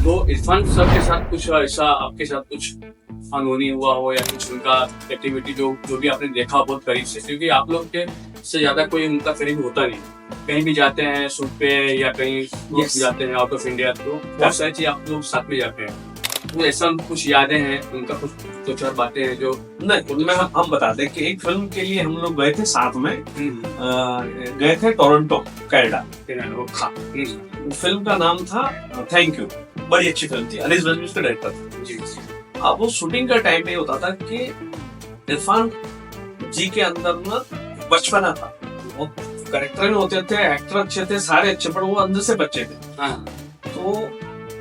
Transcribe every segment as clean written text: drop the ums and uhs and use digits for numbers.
तो इरफान सर के साथ कुछ ऐसा आपके साथ कुछ अनहोनी हुआ हो या कुछ उनका एक्टिविटी जो भी आपने देखा बहुत करीब से, क्योंकि आप लोग के से ज्यादा कोई उनका करीब होता नहीं, कहीं भी जाते हैं शूट पे या कहीं जाते हैं आउट ऑफ इंडिया, तो बहुत सारी चीज आप लोग साथ में जाते हैं। तो ऐसा कुछ यादें हैं उनका, कुछ दो चार बातें हैं जो नहीं उनमें हम बता दें कि एक फिल्म के लिए हम लोग गए थे साथ में, गए थे टोरंटो कनाडा। फिल्म का नाम था थैंक यू, बड़ी अच्छी फिल्म थी, अलीस बजमी उसका डायरेक्टर था जी। अब वो शूटिंग का टाइम में होता था कि इरफान जी के अंदर ना बचपना था, वो कैरेक्टर में होते थे, एक्टर अच्छे थे, सारे अच्छे, पर वो अंदर से बच्चे थे। तो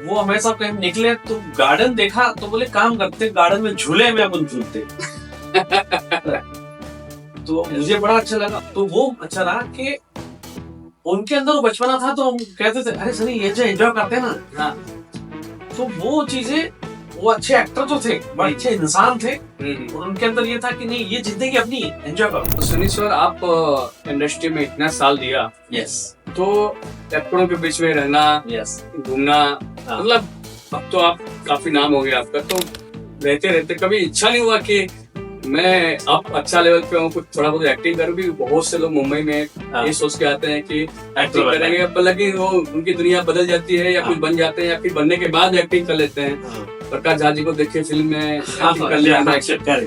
वो हमेशा कहीं निकले तो गार्डन देखा तो बोले काम करते गार्डन में झूले में अपन झूलते। तो मुझे बड़ा अच्छा लगा, तो वो अच्छा रहा कि उनके अंदर वो बचपना था, तो हम कहते थे अरे सनी ये जो एंजॉय करते हैं ना, तो वो चीजें, वो अच्छे एक्टर तो थे, बड़े अच्छे इंसान थे, और उनके अंदर ये था कि नहीं ये जिंदगी अपनी एंजॉय करो। तो सनी सर आप इंडस्ट्री में इतना साल दिया, यस, तो एक्टरों के बीच में रहना, यस, घूमना, मतलब अब तो आप काफी नाम हो गया आपका, तो रहते रहते कभी इच्छा नहीं हुआ कि मैं अब अच्छा लेवल पे हूँ, कुछ थोड़ा बहुत एक्टिंग करूँ? भी बहुत से लोग मुंबई में ये सोच के आते हैं कि एक्टिंग करेंगे, लेकिन वो उनकी दुनिया बदल जाती है या कुछ बन जाते हैं, या फिर बनने के बाद एक्टिंग कर लेते हैं। प्रकाश झा जी को देखिए फिल्म में एक्टिंग कर लिया,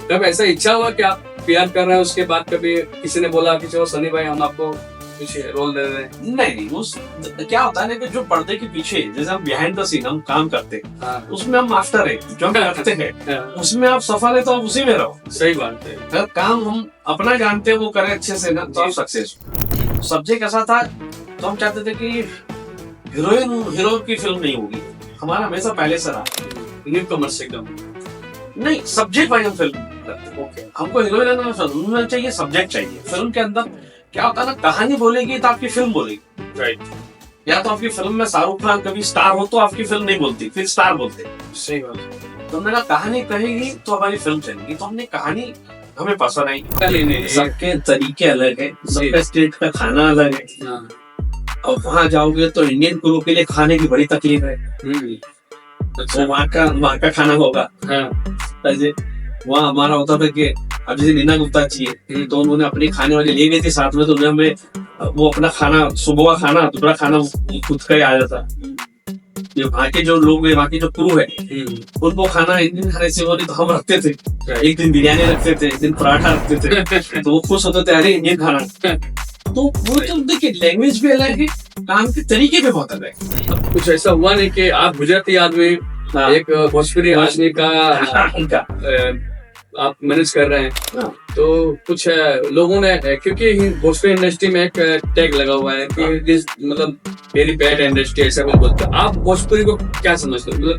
कब ऐसा इच्छा हुआ कि आप प्यार कर रहे हैं, उसके बाद कभी किसी ने बोला कि चलो सनी भाई हम आपको कुछ रोल दे रहे हैं? नहीं, उस क्या होता है ना कि जो पर्दे के पीछे जैसे हम बिहाइंड द सीन हम काम करते हैं, उसमें हम मास्टर है, जो हम करते हैं उसमें आप सफल है तो आप उसी में रहो। सही बात है, अगर काम हम अपना जानते हैं वो करें अच्छे से ना, तो आप सक्सेस। सब्जेक्ट ऐसा था तो हम चाहते थे कि हीरोइन हीरो की फिल्म नहीं होगी, हमारा हमेशा पहले से रहा न्यू कमर्स एकदम नहीं, सब्जेक्ट वाइज हम फिल्म करते हैं। हमको हीरोइन फिल्म चाहिए, सब्जेक्ट चाहिए। फिल्म के अंदर क्या होता है ना, कहानी बोलेगी तो आपकी फिल्म बोलेगी, राइट। या तो आपकी फिल्म में शाहरुख खान कभी स्टार हो तो आपकी फिल्म नहीं बोलती, फिर स्टार बोलते। सही बात। तो हमने कहा कहानी कहेगी तो हमारी फिल्म चलेगी, तो हमने कहानी हमें पसंद आई। सबके तरीके अलग है, सबके स्टेट का खाना अलग है। अब वहाँ जाओगे तो इंडियन क्रू के लिए खाने की बड़ी तकलीफ है, तो वहाँ का खाना होगा। वहाँ हमारा होता था कि अब जैसे नीना गुप्ता चाहिए तो उन्होंने अपनी खाने वाली ले गई थी साथ में, तो उन्हें हमें वो अपना खाना, सुबह का खाना दोपहर खाना खुद का ही आ जाता। ये वहाँ के जो लोग हैं, वहाँ की जो क्रू है, उनको खाना इंडियन खाने से तो हम रखते थे, एक दिन बिरयानी रखते थे, एक दिन पराठा रखते थे, तो वो खुश होते थे अरे इंडियन खाना। तो वो तो देखिए लैंग्वेज भी अलग है, काम के तरीके भी बहुत अलग है। कुछ ऐसा हुआ नहीं कि आप गुजराती आदमी एक भोजपुरी आदमी का आप मैनेज कर रहे हैं, तो कुछ लोगों ने, क्योंकि भोजपुरी इंडस्ट्री में एक टैग लगा हुआ है कि दिस मतलब वेरी बैड इंडस्ट्री, ऐसा कुछ बोलते हैं। आप भोजपुरी को क्या समझते हो,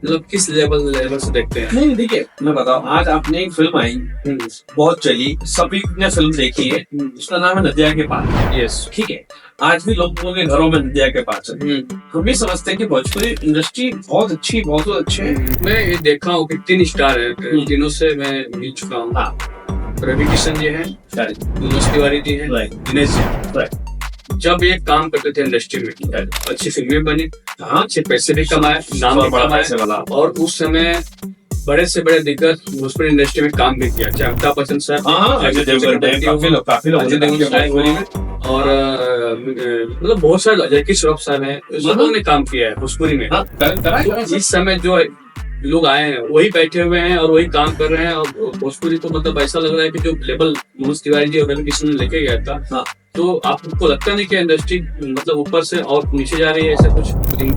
मतलब किस लेवल से देखते हैं? नहीं देखिए मैं बताऊं, आज आपने एक फिल्म आई बहुत चली, सभी ने फिल्म देखी है, उसका नाम है नदिया के पार। यस, ठीक है, आज भी लोगों के घरों में नदिया के पास है। हम भी समझते हैं कि भोजपुरी इंडस्ट्री बहुत अच्छी, बहुत अच्छी है। मैं ये देखा हूँ कि 3 स्टार है, तीनों से मैं मिल चुका हूँ। रवि किशन जी है, मनोज तिवारी जी है, दिनेश जी। जब ये काम करते थे इंडस्ट्री में, अच्छी फिल्में बनी, अच्छे पैसे भी कमाए, नाम भी कमाए, और उस समय बड़े से बड़े दिग्गज भोजपुरी इंडस्ट्री में काम भी किया, चाहे अमिताभ बच्चन साहब, और मतलब बहुत सारे, जैकी श्रॉफ साहब हैं, सबों ने काम किया है भोजपुरी में। इस समय जो लोग आए हैं वही बैठे हुए हैं और वही काम कर रहे हैं, और भोजपुरी को मतलब ऐसा लग रहा है कि जो लेवल मनोज तिवारी जी और रवि किशन ने लेके गया था, तो आपको लगता नहीं कि इंडस्ट्री मतलब ऊपर से और नीचे जा रही है ऐसा कुछ?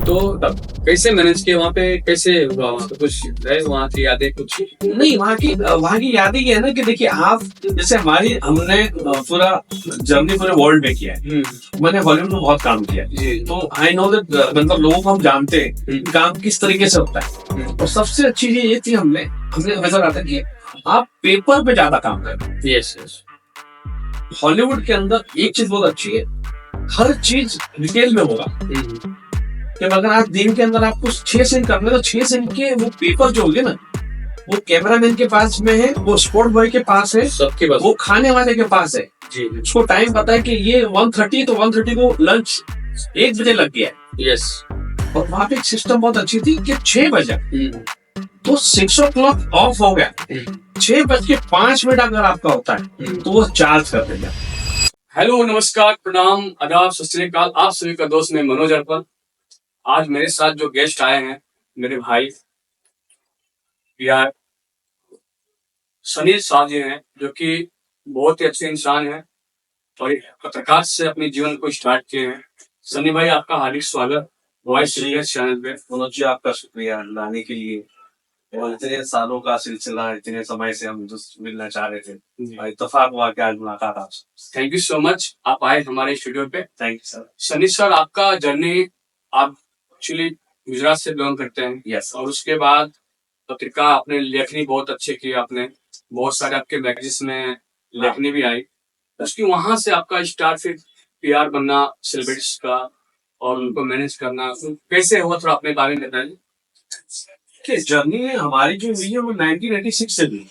तो कैसे मैनेज किया वहाँ पे, कैसे हुआ वहाँ पे, कुछ है वहाँ की यादें? कुछ नहीं, वहाँ की यादें ये है ना कि देखिए आप जैसे हमने पूरा जर्नी पूरे वर्ल्ड में किया है, मैंने हॉलीवुड में बहुत काम किया है, तो आई नो दैट मतलब लोगों को हम जानते हैं काम किस तरीके से होता है। और सबसे अच्छी चीज ये थी, हमने हमेशा कहा था कि आप पेपर पे ज्यादा काम करें। यस, हॉलीवुड के अंदर एक चीज बहुत अच्छी है, हर चीज डिटेल में होगा। कि अगर आप दिन के अंदर आपको 6 सीन करने, तो 6 सीन के वो पेपर जो होंगे ना, वो कैमरामैन के पास में है, वो स्पोर्ट बॉय के पास है, सबके पास, वो खाने वाले के पास है। उसको टाइम पता है कि ये 1:30, तो 1:30 को लंच 1 बजे लग गया है। यस, और वहां पे एक सिस्टम बहुत अच्छी थी कि 6 बजे तो 6 o'clock ऑफ हो गया, 6:05 अगर आपका होता है तो वो चार्ज कर देगा। हेलो, नमस्कार, प्रणाम, आदाब, सत श्री अकाल। आप सभी का दोस्त मैं मनोज अर्पण। आज मेरे साथ जो गेस्ट आए हैं, मेरे भाई यार सनी शाह जी हैं, जो कि बहुत ही अच्छे इंसान हैं और एक पत्रकार से अपने जीवन को स्टार्ट किए हैं। सनी भाई, आपका हार्दिक स्वागत वॉइस चैनल पे। मनोज जी, आपका शुक्रिया लाने के लिए, और इतने सालों का सिलसिला, इतने समय से हम दोस्त मिलना चाह रहे थे और इत्तेफाक हुआ कि आज मुलाकात आपसे। थैंक यू सो मच, आप आए हमारे स्टूडियो पे। Thank you sir. Sunny sir, आपका जर्नी, आप एक्चुअली गुजरात से बिलोंग करते हैं। यस। और उसके बाद पत्रिका आपने लेखनी बहुत अच्छे की, आपने बहुत सारे आपके मैगजीन में लेखनी भी आई। उसकी वहां से आपका स्टार्ट, फिर पीआर बनना सेलिब्रिटीज का और उनको मैनेज करना, तो कैसे हुआ, थोड़ा अपने बारे में बताइए। कि जर्नी हमारी जो हुई है वो 1986 से हुई,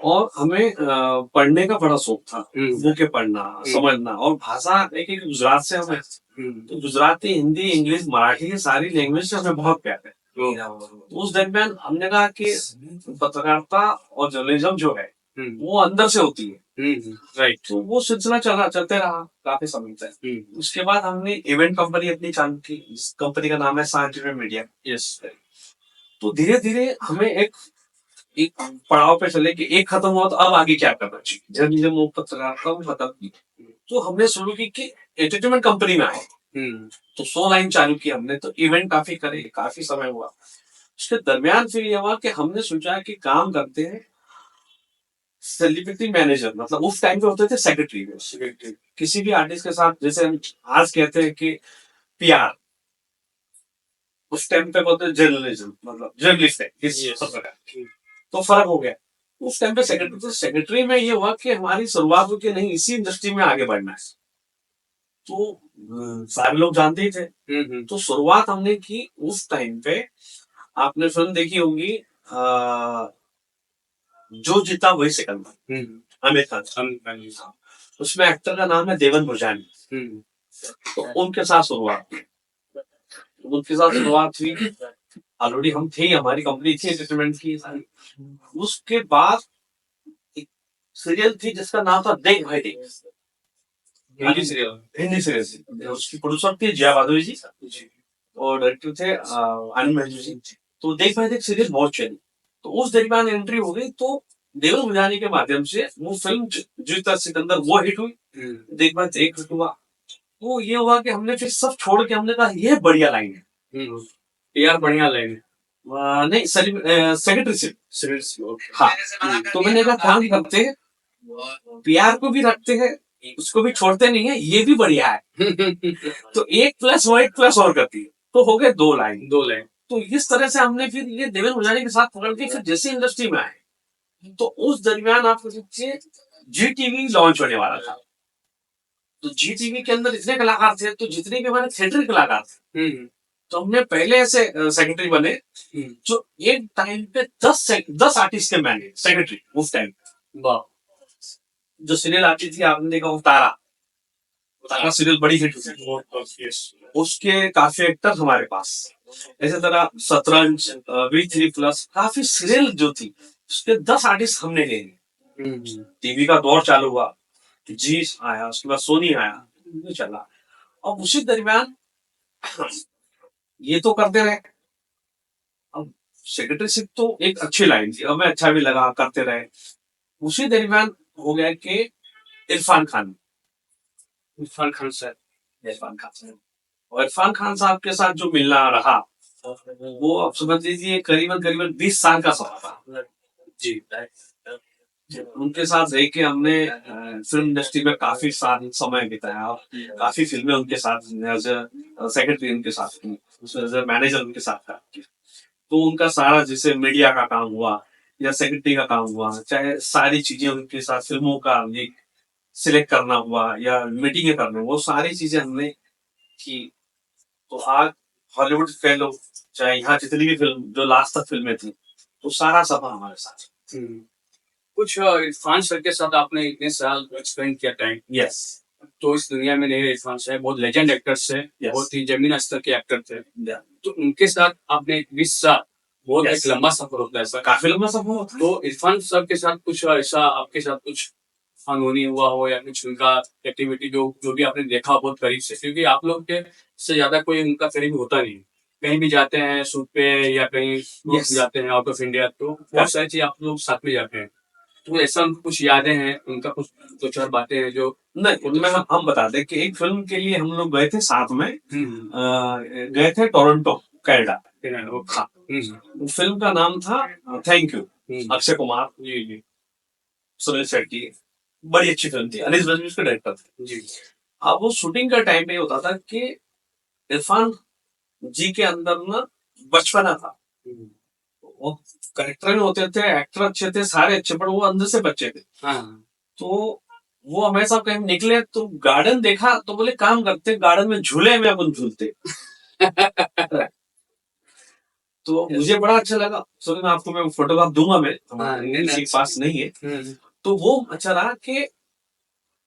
और हमें पढ़ने का बड़ा शौक था, बुकें पढ़ना, समझना, और भाषा एक गुजरात से हमें, तो गुजराती, हिंदी, इंग्लिश, मराठी, ये सारी लैंग्वेज से हमें बहुत प्यार है। तो उस दरमियान हमने कहा कि पत्रकारिता और जर्नलिज्म जो है वो अंदर से होती है, राइट। तो वो सिलसिला चलते रहा काफी समय तक। उसके बाद हमने इवेंट कंपनी अपनी चालू की, जिस कंपनी का नाम है साइंटिफिक मीडिया। यस। तो धीरे धीरे हमें एक पड़ाव पे चले कि एक खत्म हुआ तो अब आगे क्या करना चाहिए, जर्नलिज्म और पत्रकारिता वो खत्म की। तो हमने शुरू की कि एंटरटेनमेंट कंपनी में आए, तो 100 लाइन चालू की हमने, तो इवेंट काफी करे, काफी समय हुआ। उसके दरमियान फिर ये हुआ कि हमने सोचा कि काम करते हैं सेलिब्रिटी मैनेजर, मतलब उस टाइम पे होते थे सेक्रेटरी किसी भी आर्टिस्ट के साथ, जैसे हम आज कहते हैं कि पीआर, उस टाइम पे बोलते जर्नलिज्म, मतलब जर्नलिस्ट है किसी पत्रकार। तो फर्क हो गया। उस टाइम पे सेक्रेटरी, तो सेक्रेटरी में ये हुआ कि हमारी शुरुआत हुई कि नहीं, इसी इंडस्ट्री में आगे बढ़ना है। तो सारे लोग जानते ही थे। तो शुरुआत हमने की उस टाइम पे, आपने फिल्म देखी होंगी जो जीता वही सिकंदर, आमिर खान। उसमें एक्टर का नाम है देवन बुरजानी। तो उनके साथ शुरुआत हुई। ऑलरेडी हम थे, हमारी कंपनी थी एंटरटेनमेंट की। उसके बाद एक सीरियल थी जिसका नाम था देख भाई देख, हिंदी सीरियल। उसकी प्रोड्यूसर थी जया भादुरी जी, और डायरेक्टर थे आनंद महजूर जी। तो देख भाई देख सीरियल बहुत चली। तो उस दरमियान एंट्री हो गई, तो देवन बुझानी के माध्यम से वो फिल्म जीता सिकंदर वो हिट हुई, देख भाई देख हिट हुआ। तो ये हुआ कि हमने फिर सब छोड़ के हमने कहा ये बढ़िया लाइन है, यार बढ़िया लाइन है। नहीं सेक्रेटरीशिप। हाँ। तो मैंने कहा काम करते हैं, पीआर को भी रखते हैं, उसको भी छोड़ते नहीं है, ये भी बढ़िया है। तो 1+1 और करती है, तो हो गए 2 लाइन। तो इस तरह से हमने फिर ये देवेंद्र मुजानी के साथ पकड़ के फिर जैसे इंडस्ट्री में आए, तो उस दरमियान आप सोचिए जी टीवी लॉन्च होने वाला था। तो जी टीवी के अंदर इतने कलाकार थे, तो जितने भी हमारे थिएटर कलाकार थे, तो हमने पहले ऐसे सेक्रेटरी बने जो एक टाइम पे 10 आर्टिस्ट के मैंने सेक्रेटरी उस टाइम। जो सीरियल आती थी आपने देखा, वो तारा सीरियल बड़ी हिट हुई, उसके काफी एक्टर हमारे पास। ऐसे तरह शतरंज, V3+, काफी सीरियल जो थी उसके 10 आर्टिस्ट हमने ले लिए। टीवी का दौर चालू हुआ, जी आया, उसके बाद सोनी आया, चला। अब उसी दरमियान ये तो करते रहे। अब सेक्रेटरीशिप तो एक अच्छी लाइन थी, हमें अच्छा भी लगा, करते रहे। उसी दरमियान हो गया कि इरफान खान सर और इरफान खान साहब के साथ जो मिलना रहा, वो आप समझ लीजिए करीबन 20 साल का सफर था जी। उनके साथ रह के हमने फिल्म इंडस्ट्री में काफी समय बिताया, और काफी फिल्में उनके साथ सेक्रेटरी उनके साथ की, मैनेजर उनके साथ था। तो उनका सारा जैसे मीडिया का काम हुआ या सेक्रेटरी का काम हुआ, चाहे सारी चीजें उनके साथ, फिल्मों का सिलेक्ट करना हुआ या मीटिंगें करना, वो सारी चीजें हमने की। तो आज हॉलीवुड कह लो, चाहे यहाँ जितनी भी फिल्म जो लास्ट तक फिल्में थी, तो सारा सफर हमारे साथ। कुछ इरफान सर के साथ आपने इतने साल स्पेंड किया टाइम। यस। तो इस दुनिया में नहीं इरफान साहब बहुत लेजेंड एक्टर्स है, बहुत ही जमीन स्तर के एक्टर थे। तो उनके साथ आपने 20 साल बहुत एक लंबा सफर होता है सर, काफी लंबा सफर होता है। तो इरफान साहब के साथ कुछ ऐसा आपके साथ कुछ अनहोनी हुआ हो या कुछ उनका एक्टिविटी जो भी आपने देखा हो बहुत करीब से, क्योंकि आप लोग के से ज्यादा कोई उनका करीब होता नहीं, कहीं भी जाते हैं शूट पे या कहीं जाते हैं आउट ऑफ इंडिया, तो बहुत सारी चीज आप लोग साथ में जाते हैं, तो ऐसा कुछ यादें हैं उनका, कुछ दो चार बातें हैं जो नहीं, उनमें हम बता दें कि एक फिल्म के लिए हम लोग गए थे साथ में, गए थे टोरंटो कनाडा। हाँ, फिल्म का नाम था थैंक यू, अक्षय कुमार, जी सुनील शेट्टी, बड़ी अच्छी फिल्म थी, अनीस बज्मी उसके डायरेक्टर थे जी। अब वो शूटिंग का टाइम पे होता था कि इरफान जी के अंदर ना बचपना था, वो करेक्टर में होते थे, एक्टर अच्छे थे, सारे अच्छे, पर वो अंदर से बच्चे थे। तो वो हमेशा कहीं निकले तो गार्डन देखा तो बोले काम करते, गार्डन में झूले में अपन झूलते। तो मुझे बड़ा अच्छा लगा, सो मैं आपको फोटोग्राफ दूंगा, मैं किसी के पास नहीं है। तो वो अच्छा रहा कि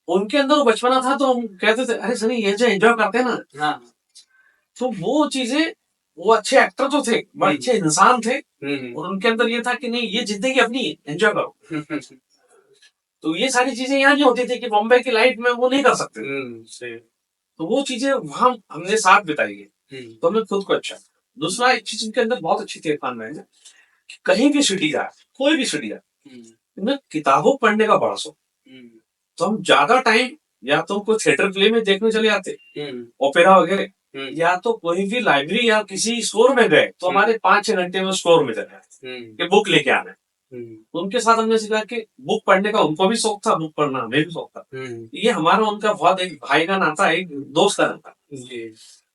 उनके अंदर वो बचपना था, तो हम कहते थे अरे सनी ये जो एंजॉय करते हैं ना, तो वो चीजें, वो अच्छे एक्टर तो थे, बड़े अच्छे इंसान थे, और उनके अंदर ये था कि नहीं ये जिंदगी अपनी एंजॉय करो। तो ये सारी चीजें यहाँ नहीं होती थी कि बॉम्बे की लाइफ में वो नहीं कर सकते। तो वो चीजें वहां हमने साथ बिताई है, तो हमने खुद को अच्छा। दूसरा एक चीज उनके अंदर बहुत अच्छी थी इरफान में, कि कहीं भी सिटी जाए, कोई भी सिटी जाए, किताबों पढ़ने का बड़ा शौक। तो हम ज्यादा टाइम या तो कोई थिएटर प्ले में देखने चले जाते, ओपेरा वगैरह, या तो कोई भी लाइब्रेरी या किसी स्टोर में गए तो हमारे 5-6 घंटे में स्टोर में चले जाते, बुक लेके आना है। उनके साथ हमने सीखा कि बुक पढ़ने का उनको भी शौक था, बुक पढ़ना हमें भी शौक था। ये हमारा उनका बहुत एक भाई का नाता, एक दोस्त का नाता।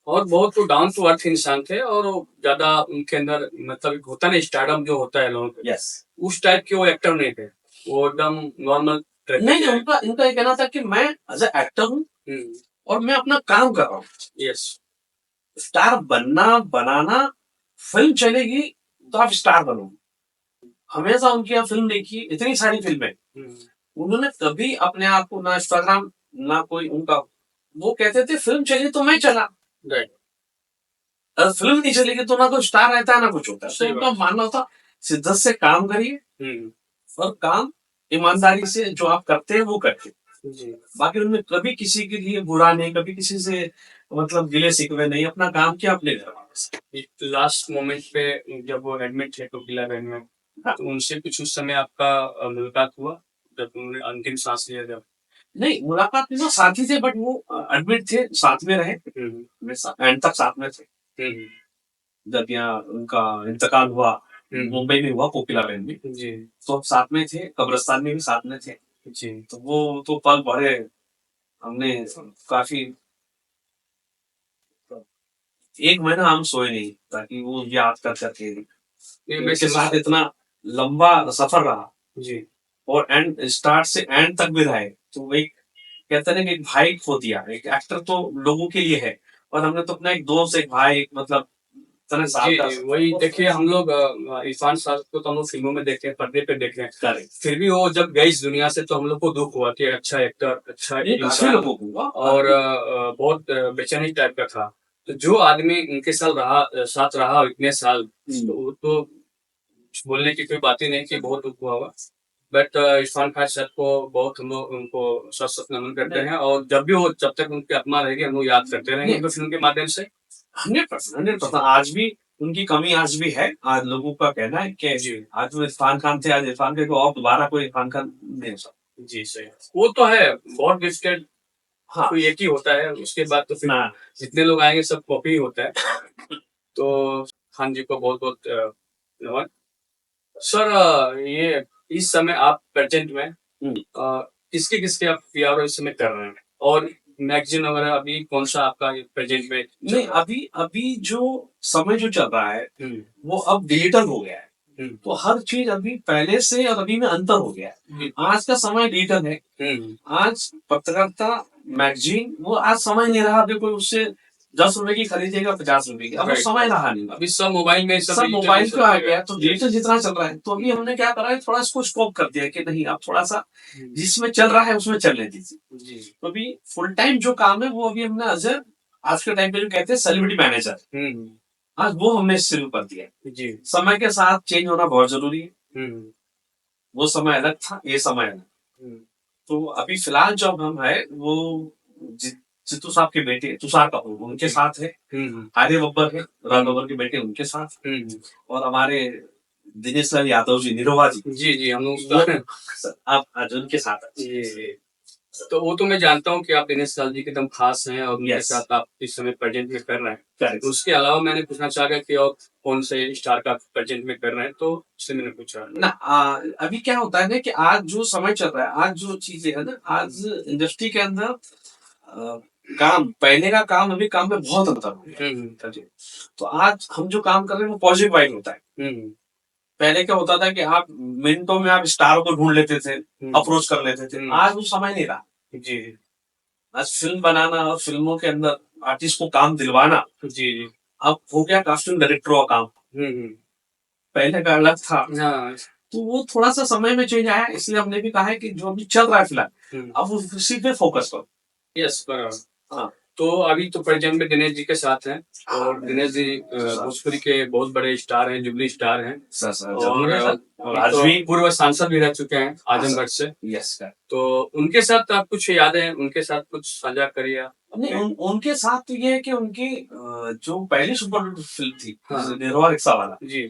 और बहुत तो डाउन टू अर्थ इंसान थे, और ज्यादा उनके अंदर मतलब होता ना स्टारडम जो होता है लोगों के, उस टाइप के वो एक्टर नहीं थे, वो एकदम नॉर्मल। नहीं, इनका ये कहना था कि मैं एज ए एक्टर हूँ और मैं अपना काम कर रहा हूँ। यस, स्टार बनना बनाना, फिल्म चलेगी तो आप स्टार बनोगे। हमेशा उनकी आप फिल्म देखी, इतनी सारी फिल्में, उन्होंने कभी अपने आप को ना इंस्टाग्राम ना कोई उनका, वो कहते थे फिल्म चली तो मैं चला, अगर फिल्म नहीं चलेगी तो ना कोई स्टार रहता है ना कुछ होता है। तो उनका मानना था शिद्दत से काम करिए, और काम ईमानदारी से जो आप करते हैं वो करते। बाकी उनमें कभी किसी के लिए बुरा नहीं, कभी किसी से मतलब गिले शिकवे नहीं, अपना काम किया अपने घर वाले। लास्ट मोमेंट पे जब वो एडमिट थे कोकिला बहन में, तो उनसे कुछ उस समय आपका मुलाकात हुआ जब उन्होंने अंतिम सांस लिया? जब नहीं मुलाकात नहीं, वो साथी थे, बट वो एडमिट थे, साथ में रहे, एंड तक साथ में थे। जब यहाँ उनका इंतकाल हुआ, मुंबई में हुआ कोकिला बहन में, तो हम साथ में थे, कब्रिस्तान में भी साथ में थे जी। तो वो तो पल बड़े, हमने काफी, 1 महीना हम सोए नहीं, ताकि वो याद कर करके मेरे साथ इतना लंबा सफर रहा जी, और एंड स्टार्ट से एंड तक भी रहे। तो एक कहते हैं कि एक भाई खो दिया, एक एक्टर तो लोगों के लिए है, और हमने तो अपना एक दोस्त, एक भाई, मतलब वही देखिए, हम लोग इरफान साहब को तो हम लोग फिल्मों में देखे, पर्दे पे देखे, फिर भी वो जब गई इस दुनिया से तो हम लोग को दुख हुआ कि अच्छा एक्टर, अच्छा इंसान, और बहुत बेचैनी टाइप का था। तो जो आदमी उनके साथ रहा इतने साल, तो बोलने की कोई बात ही नहीं कि बहुत दुख हुआ होगा। बट इरफान खान साहब को बहुत हम लोग उनको सत नमन करते हैं, और जब भी वो, जब तक उनकी आत्मा रहेगी हम लोग याद करते रहेंगे उनको फिल्म के माध्यम से। 100% आज भी उनकी कमी आज भी है। आज लोगों का कहना है कि आज वो इरफान खान थे, आज इरफान खान को और दोबारा कोई इरफान खान नहीं हो सकता। जी सही, वो तो है बहुत गिफ्टेड। हाँ, तो एक ही होता है, उसके बाद तो फिर जितने लोग आएंगे सब कॉपी होता है। तो खान जी को बहुत बहुत धन्यवाद सर। ये इस समय आप प्रेजेंट में किसके किसके आप पीआर इस समय कर रहे हैं, और मैगजीन वगैरह अभी कौन सा आपका प्रेजेंट में? नहीं, अभी जो समय जो चल रहा है वो अब डिजिटल हो गया है, तो हर चीज अभी पहले से और अभी में अंतर हो गया है। आज का समय डिजिटल है, आज पत्रकारिता मैगजीन वो आज समय नहीं रहा। अभी कोई उससे 10 रुपए की खरीदेगा 50 रुपए की, अब वो Right. समय रहा नहीं। अभी सब मोबाइल में सब digital मोबाइल पे आ चल गया, तो डिजिटल जितना चल रहा है, तो अभी हमने क्या करा है, थोड़ा इसको स्टॉप कर दिया कि नहीं, अब थोड़ा सा हम्म, जिसमें चल रहा है उसमें चलने दीजिए। जी तो अभी फुल टाइम जो काम है वो अभी हमने आज के टाइम पे जो कहते हैं सेलिब्रिटी मैनेजर, हम्म, आज वो हमने शुरू कर दिया है। जी समय के साथ चेंज होना बहुत जरूरी है। हम्म, वो समय अलग था, ये समय अलग। हम्म, तो अभी फिलहाल जो हम है वो जितू साहब के बेटे तुषार कपूर उनके साथ है, हम्म, आर्य बब्बर है राज बब्बर के बेटे उनके साथ, हम्म, और हमारे दिनेश लाल यादव जी निरोवा जी, जी जी हम लोग वो उसका आप आज उनके साथ है। ये तो वो तो मैं जानता हूँ कि आप दिनेश लाल जी के एकदम खास हैं और उनके Yes. साथ आप इस समय प्रेजेंट में कर रहे हैं। Correct. तो उसके अलावा मैंने पूछना चाहा कि और कौन से स्टार का प्रेजेंट में कर रहे हैं, तो इसलिए मैंने पूछा। ना अभी क्या होता है ना कि आज जो समय चल रहा है, आज जो चीजें है ना, आज इंडस्ट्री के अंदर काम, पहले का काम अभी काम में बहुत अंतर हो गया। तो आज हम जो काम कर रहे हैं वो पॉजिटिव वाइब होता है। पहले क्या होता था कि आप मिनटों में आप स्टार को ढूंढ लेते थे, अप्रोच कर लेते थे, आज वो समय नहीं रहा जी। आज फिल्म बनाना और फिल्मों के अंदर आर्टिस्ट को काम दिलवाना जी अब हो गया कास्टिंग डायरेक्टर का काम। पहले का अलग था। हाँ। तो वो थोड़ा सा समय में चेंज आया, इसलिए हमने भी कहा है कि जो अभी चल रहा है फिलहाल अब वो उसी पे फोकस करो। यस बराबर। हाँ तो अभी तो प्रेजेंट में दिनेश जी के साथ हैं, और दिनेश जी भोजपुरी के बहुत बड़े स्टार हैं, जुबली स्टार हैं, और आज भी पूर्व सांसद भी रह चुके हैं आजमगढ़ से। Yes sir. तो उनके साथ आप कुछ यादें, उनके साथ कुछ साझा करिए आप। नहीं उनके साथ तो ये है कि उनकी जो पहली सुपर फिल्म थी हाँ। निरवा रिक्शा वाला जी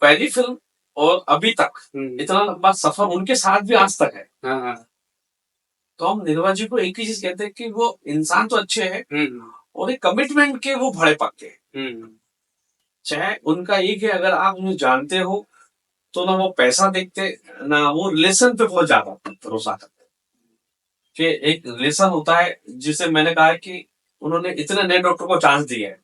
पहली फिल्म और अभी तक इतना लंबा सफर उनके साथ भी आज तक है। हाँ हाँ। तो हम निर्वा जी को एक ही चीज कहते हैं कि वो इंसान तो अच्छे हैं और एक कमिटमेंट के वो बड़े पक्के हैं। चाहे उनका एक है, अगर आप उन्हें जानते हो तो ना वो पैसा देखते ना वो रिलेशन पे बहुत ज्यादा भरोसा करते, कि एक रिलेशन होता है जिसे मैंने कहा कि उन्होंने इतने नए डॉक्टर को चांस दिया है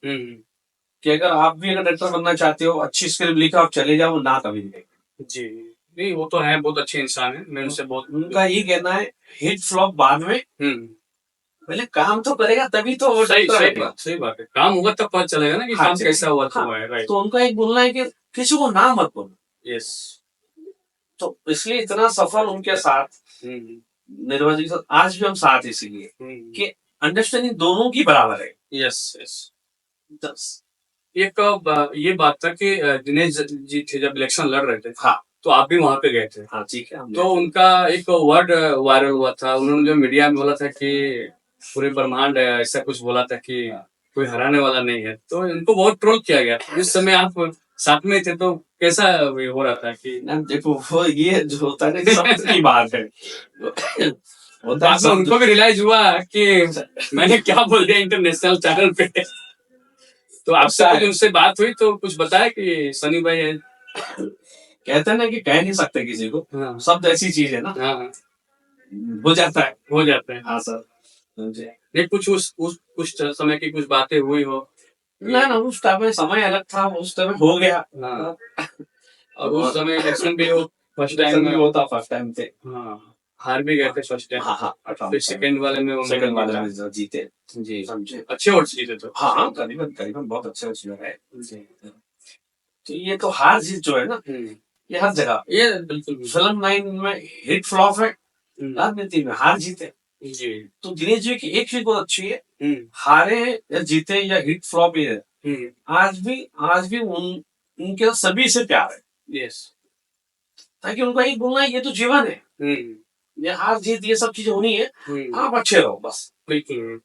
कि अगर आप भी अगर डॉक्टर बनना चाहते हो, अच्छी स्क्रिप्ट लिखा आप चले जाओ, ना कभी नहीं। जी नहीं, वो तो है, बहुत अच्छे इंसान है, मैं उनसे बहुत। उनका ये कहना है हिट फ्लॉप बाद में, पहले काम तो करेगा तभी तो वो सही बात है, काम होगा तब पता चलेगा ना कि हाँ, काम कैसा हुआ तो हाँ, हुआ है। राइट। तो उनका एक बोलना है कि किसी को ना मत बोलो। यस। तो इसलिए इतना सफर उनके साथ निर्वा जी के साथ आज भी हम साथ, इसीलिए कि अंडरस्टैंडिंग दोनों की बराबर है। Yes yes. एक ये बात था कि दिनेश जी थे जब इलेक्शन लड़ रहे थे, हाँ, तो आप भी वहां पे गए थे। हाँ ठीक है। तो उनका एक वर्ड वायरल हुआ था, उन्होंने जो मीडिया में बोला था कि पूरे ब्रह्मांड ऐसा कुछ बोला था कि कोई हराने वाला नहीं है, तो इनको बहुत ट्रोल किया गया। उस समय आप साथ में थे, तो कैसा हो रहा था कि देखो वो ये जो होता है ना शब्द की बात है बाद में उनको भी रियलाइज हुआ कि मैंने क्या बोल दिया इंटरनेशनल चैनल पे। तो आपसे कुछ उनसे बात हुई तो कुछ बताया कि सनी भाई है, कहते हैं ना कि कह नहीं सकते किसी को। हाँ। शब्द ऐसी चीज है ना। हाँ। हो जाता है। हाँ सर। नहीं कुछ कुछ समय की कुछ बातें हुई हो ना उस टाइम में समय अलग था, उस टाइम हो गया। हाँ। और उस समय इलेक्शन भी हो, फर्स्ट टाइम में होता, फर्स्ट टाइम थे। हाँ, हार भी गए थे फर्स्ट टाइम। हाँ फिर सेकंड वाले में जीते जी, समझे अच्छे वोट से जीते थे। हाँ करीबन बहुत अच्छे है। तो ये तो हार जीत जो है ना, ये हर जगह, ये बिल्कुल फिल्म लाइन में हिट फ्लॉप है, राजनीति में हार जीते जी। तो दिनेश जी की एक चीज बहुत अच्छी है, हारे या जीते या हिट फ्लॉप, ये आज भी उनके सभी से प्यार है। यस। ताकि उनका एक बोलना है ये तो जीवन है, ये हार जीत ये सब चीजें होनी है, आप अच्छे रहो बस। बिल्कुल।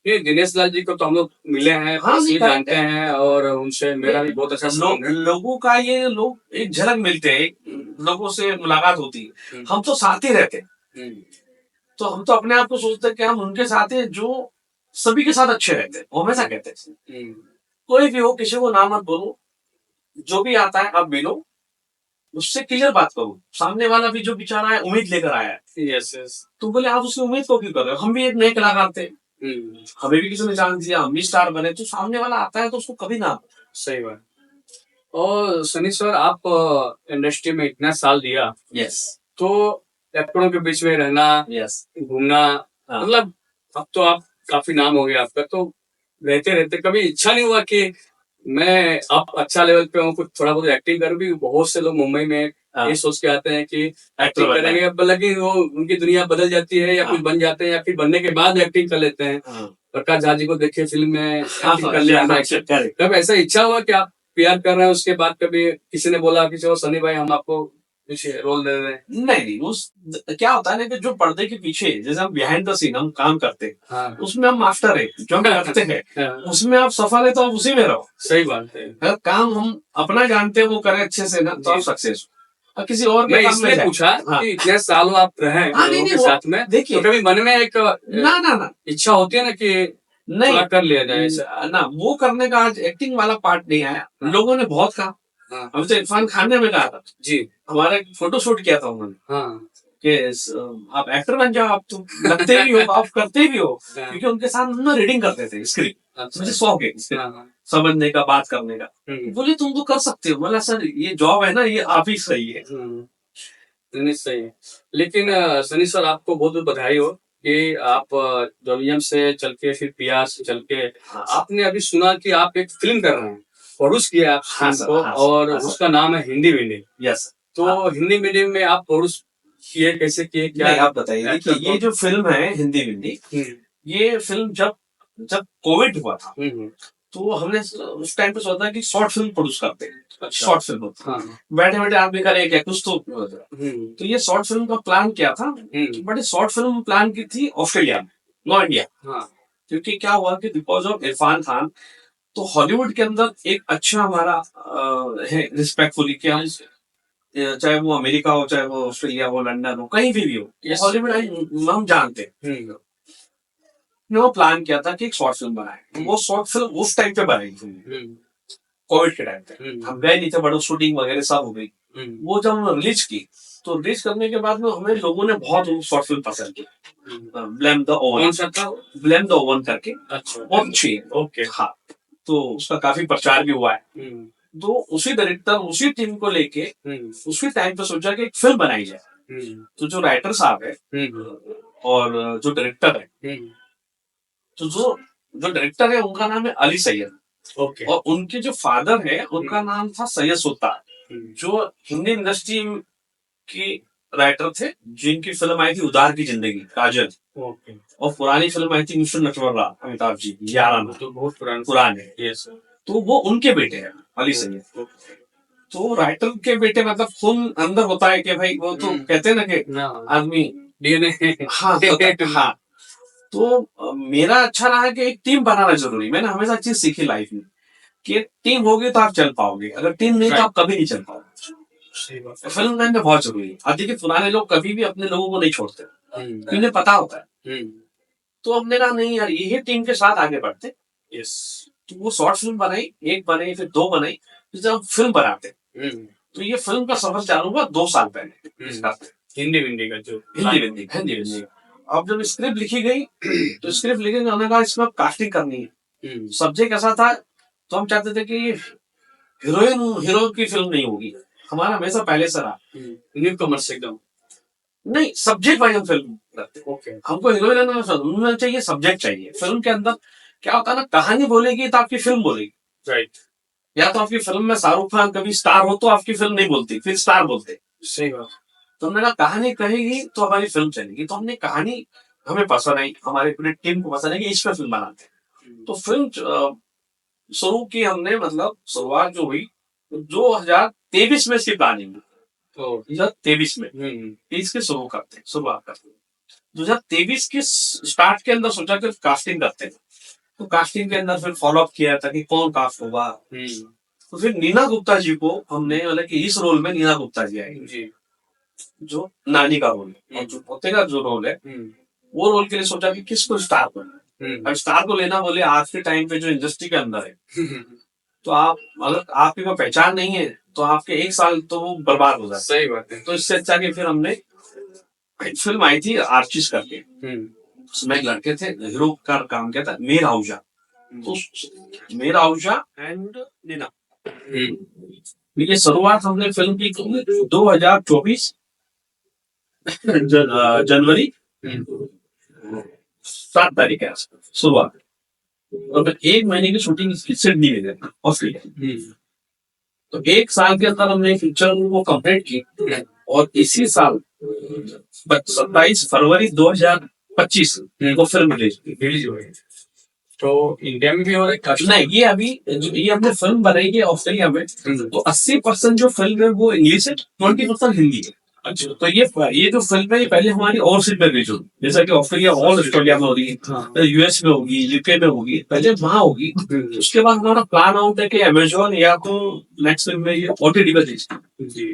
ये दिनेश लाल जी को तो हम लोग मिले हैं, हाँ, जानते हैं, और उनसे मेरा भी बहुत अच्छा लोगों का ये लोग एक झलक मिलते हैं, लोगों से मुलाकात होती है, हम तो साथ ही रहते हैं। तो हम तो अपने आप को सोचते हैं कि हम उनके साथ हैं जो सभी के साथ अच्छे रहते हैं, हमेशा कहते हैं कोई भी हो किसी को ना मत बोलो, जो भी आता है आप मिलो, उससे क्लियर बात करो, सामने वाला भी जो बेचारा है उम्मीद लेकर आया है। यस तो बोले आप उसकी उम्मीद को क्यों कर रहे हो, हम भी एक नए कलाकार थे, हमें भी किसी ने चांस दिया, हम भी स्टार बने, तो सामने वाला आता है तो उसको कभी ना। सही बात। और सनी सर, आप इंडस्ट्री में इतना साल दिया, यस, तो एक्टरों के बीच में रहना, यस, घूमना, मतलब अब तो आप काफी नाम हो गया आपका, तो रहते रहते कभी इच्छा नहीं हुआ कि मैं अब अच्छा लेवल पे हूँ, कुछ थोड़ा बहुत एक्टिंग करूँ भी। बहुत से लोग मुंबई में ये सोच के आते हैं कि एक्टिंग बनना करेंगे, अब लगी वो उनकी दुनिया बदल जाती है या कुछ बन जाते हैं या फिर बनने के बाद एक्टिंग कर लेते हैं। प्रकाश झा जी को देखिए फिल्म में एक्टिंग कर लिया। कब ऐसा इच्छा हुआ कि आप पीआर कर रहे हैं, उसके बाद कभी किसी ने बोला कि चलो सनी भाई हम आपको कुछ रोल दे रहे हैं? नहीं, उस क्या होता है ना कि जो पर्दे के पीछे जैसे हम बिहाइंड द सीन हम काम करते हैं, उसमें हम मास्टर है, जो हम करते हैं उसमें आप सफल है तो आप उसी में रहो। सही बात है। अगर काम हम अपना जानते हैं वो करें अच्छे से ना तो आप सक्सेस हो। किसी और के मैं काम में इसलिए जाए। पूछा कि इतने सालों आप रहे लोगों के साथ में, देखिए तो कभी मन में एक ना इच्छा होती है ना कि थोड़ा कर लिया जाए ऐसा? ना वो करने का आज एक्टिंग वाला पार्ट नहीं आया। लोगों ने बहुत कहा, अभी तो इरफान खान ने हमें कहा था जी, हमारा फोटो शूट किया था उन्होंने कि आप एक्टर बन जाओ, आप तो लगते भी हो, आप करते भी हो, क्योंकि उनके साथ हम रीडिंग करते थे स्क्रिप्ट। मुझे शौक है समझने का, बात करने का। बोले तुम तो कर सकते हो। बोला सर ये जॉब है ना, ये आप ही सही है। सही है। लेकिन सनी सर आपको बहुत बहुत बधाई हो कि आप जॉर्जियम से चल के फिर पीआर से चल के आपने अभी सुना कि आप एक फिल्म कर रहे हैं, प्रोड्यूस किया आप फिल्म को, और उसका नाम है हिंदी मीडियम। यस, तो हिंदी मीडियम में आप प्रोड्यूस किए, कैसे किए, क्या आप बताइए। देखिए ये जो फिल्म है हिंदी हिंदी, ये फिल्म जब कोविड हुआ था तो हमने उस टाइम पे सोचा कि शॉर्ट फिल्म प्रोड्यूस करते हैं। शॉर्ट फिल्म बैठे बैठे आदमी करेगा कुछ तो ये शॉर्ट फिल्म का प्लान किया था। बट ये शॉर्ट फिल्म प्लान की थी ऑस्ट्रेलिया में, नो इंडिया। क्योंकि क्या हुआ कि बिकॉज ऑफ इरफान खान, तो हॉलीवुड के अंदर एक अच्छा हमारा है रिस्पेक्टफुली कि हम चाहे वो अमेरिका हो, चाहे वो ऑस्ट्रेलिया हो, लंदन हो, कहीं भी हो, हॉलीवुड हम जानते हैं। ने वो प्लान किया था कि एक शॉर्ट फिल्म बनाए। वो शॉर्ट फिल्म उस टाइम पे बनाई थी, कोविड के टाइम पे। हम गए नहीं थे, बड़ो शूटिंग वगैरह सब हो गई। वो जब हम रिलीज की तो रिलीज करने के बाद में हमें लोगों ने बहुत शॉर्ट फिल्म पसंद की। ब्लेम द ओवन, कौन सा था? ब्लेम द ओवन करके। अच्छा, बहुत अच्छी है। ओके, हाँ, तो उसका काफी प्रचार भी हुआ है। तो उसी डायरेक्टर, उसी टीम को लेके उसी टाइम पे सोचा कि एक फिल्म बनाई जाए। तो जो राइटर साहब है और जो डायरेक्टर है, तो जो डायरेक्टर है उनका नाम है अली सैयद। ओके। और उनके जो फादर है उनका नाम था सैयद सुल्तान, जो हिंदी इंडस्ट्री की राइटर थे, जिनकी फिल्म आई थी उदार की जिंदगी, काजल। ओके। और पुरानी फिल्म आई थी मिस्टर नटवरलाल, अमिताभ जी, याराना, तो बहुत पुराने। यस। तो वो उनके बेटे हैं अली सैयद। तो राइटर के बेटे मतलब खून अंदर होता है कि भाई, वो तो कहते हैं ना कि आदमी डीएनए। हाँ, तो मेरा अच्छा रहा कि एक टीम बनाना जरूरी। मैंने हमेशा चीज सीखी लाइफ में कि टीम होगी तो आप चल पाओगे, अगर टीम नहीं तो आप कभी नहीं चल पाओगे। फिल्म लाइन में बहुत जरूरी है। अब देखिए पुराने लोग कभी भी अपने लोगों को नहीं छोड़ते, उन्हें पता होता है। तो हमने कहा नहीं यार, यही टीम के साथ आगे बढ़ते। यस। तो वो शॉर्ट फिल्म बनाई, एक बनाई, फिर दो बनाई, फिर जब फिल्म बनाते तो ये फिल्म का सफर चालू हुआ 2 साल पहले। हिंदी का जो हिंदी अब जब स्क्रिप्ट लिखी गई तो स्क्रिप्ट लिखे हमने कहा इसमें कास्टिंग करनी है। सब्जेक्ट ऐसा था तो हम चाहते थे कि हीरोइन हीरो की फिल्म नहीं होगी, हमारा हमेशा पहले से रहा न्यू कॉमर्स एकदम नहीं, सब्जेक्ट वाइज हम फिल्म करते। ओके। हमको हीरोइन चाहिए, सब्जेक्ट चाहिए। फिल्म के अंदर क्या होता है ना, कहानी बोलेगी तो आपकी फिल्म बोलेगी। राइट। या तो आपकी फिल्म में शाहरुख खान कभी स्टार हो तो आपकी फिल्म नहीं बोलती, फिर स्टार बोलते। सही बात। तो हमने कहा कहानी कहेगी तो हमारी फिल्म चलेगी। तो हमने कहानी हमें पसंद आई, हमारे पूरी टीम को पसंद आई कि इस पर फिल्म बनाते हैं। तो फिल्म शुरू की हमने, मतलब शुरुआत जो हुई 2023 में इसकी प्लानिंग हुई। तो 2023 में 30 के शुरुआत करते 2023 के स्टार्ट के अंदर सोचा कि कास्टिंग करते हैं। तो कास्टिंग के अंदर फिर फॉलोअप किया था कि कौन कास्ट होगा। तो फिर नीना गुप्ता जी को हमने, मतलब कि इस रोल में नीना गुप्ता जी आएंगे जो नानी का रोल है, और जो पोते का जो रोल है वो रोल के लिए सोचा कि किसको स्टार को। अब स्टार को लेना बोले आज के टाइम पे जो इंडस्ट्री के अंदर है तो आप, अगर आपकी कोई पहचान नहीं है तो आपके 1 साल तो वो बर्बाद हो जाए। सही बात है। तो इससे अच्छा कि फिर हमने फिल्म आई थी आर्चिस करके, उसमें एक लड़के थे, हीरो का काम किया था मीर आहूजा। तो मीर आहूजा एंड नीना, ये शुरुआत हमने फिल्म की 2024 जनवरी 7 तारीख है शुरुआत। और मैं 1 महीने की शूटिंग इसकी सिडनी में गया, ऑस्ट्रेलिया। तो 1 साल के अंदर हमने पिक्चर को कंप्लीट की, और इसी साल 27 फरवरी 2025 को फिल्म रिलीज हुई। तो इंडिया में भी हो रहा है? नहीं, ये अभी ये हमने फिल्म बनाई है ऑस्ट्रेलिया में, तो 80% जो फिल्म है वो इंग्लिश है, 20% हिंदी है। अच्छा। तो ये जो फिल्म है ये पहले हमारी ओवरसीज में रिलीज होगी, जैसा कि ऑस्ट्रेलिया और ऑस्ट्रेलिया में हो रही है, यूएस में होगी, यूके में होगी, पहले वहां होगी। उसके बाद हमारा प्लान आउट है कि अमेजोन या तो नेक्स्ट फिल्म में ये ओटीटी पर रिलीज। जी।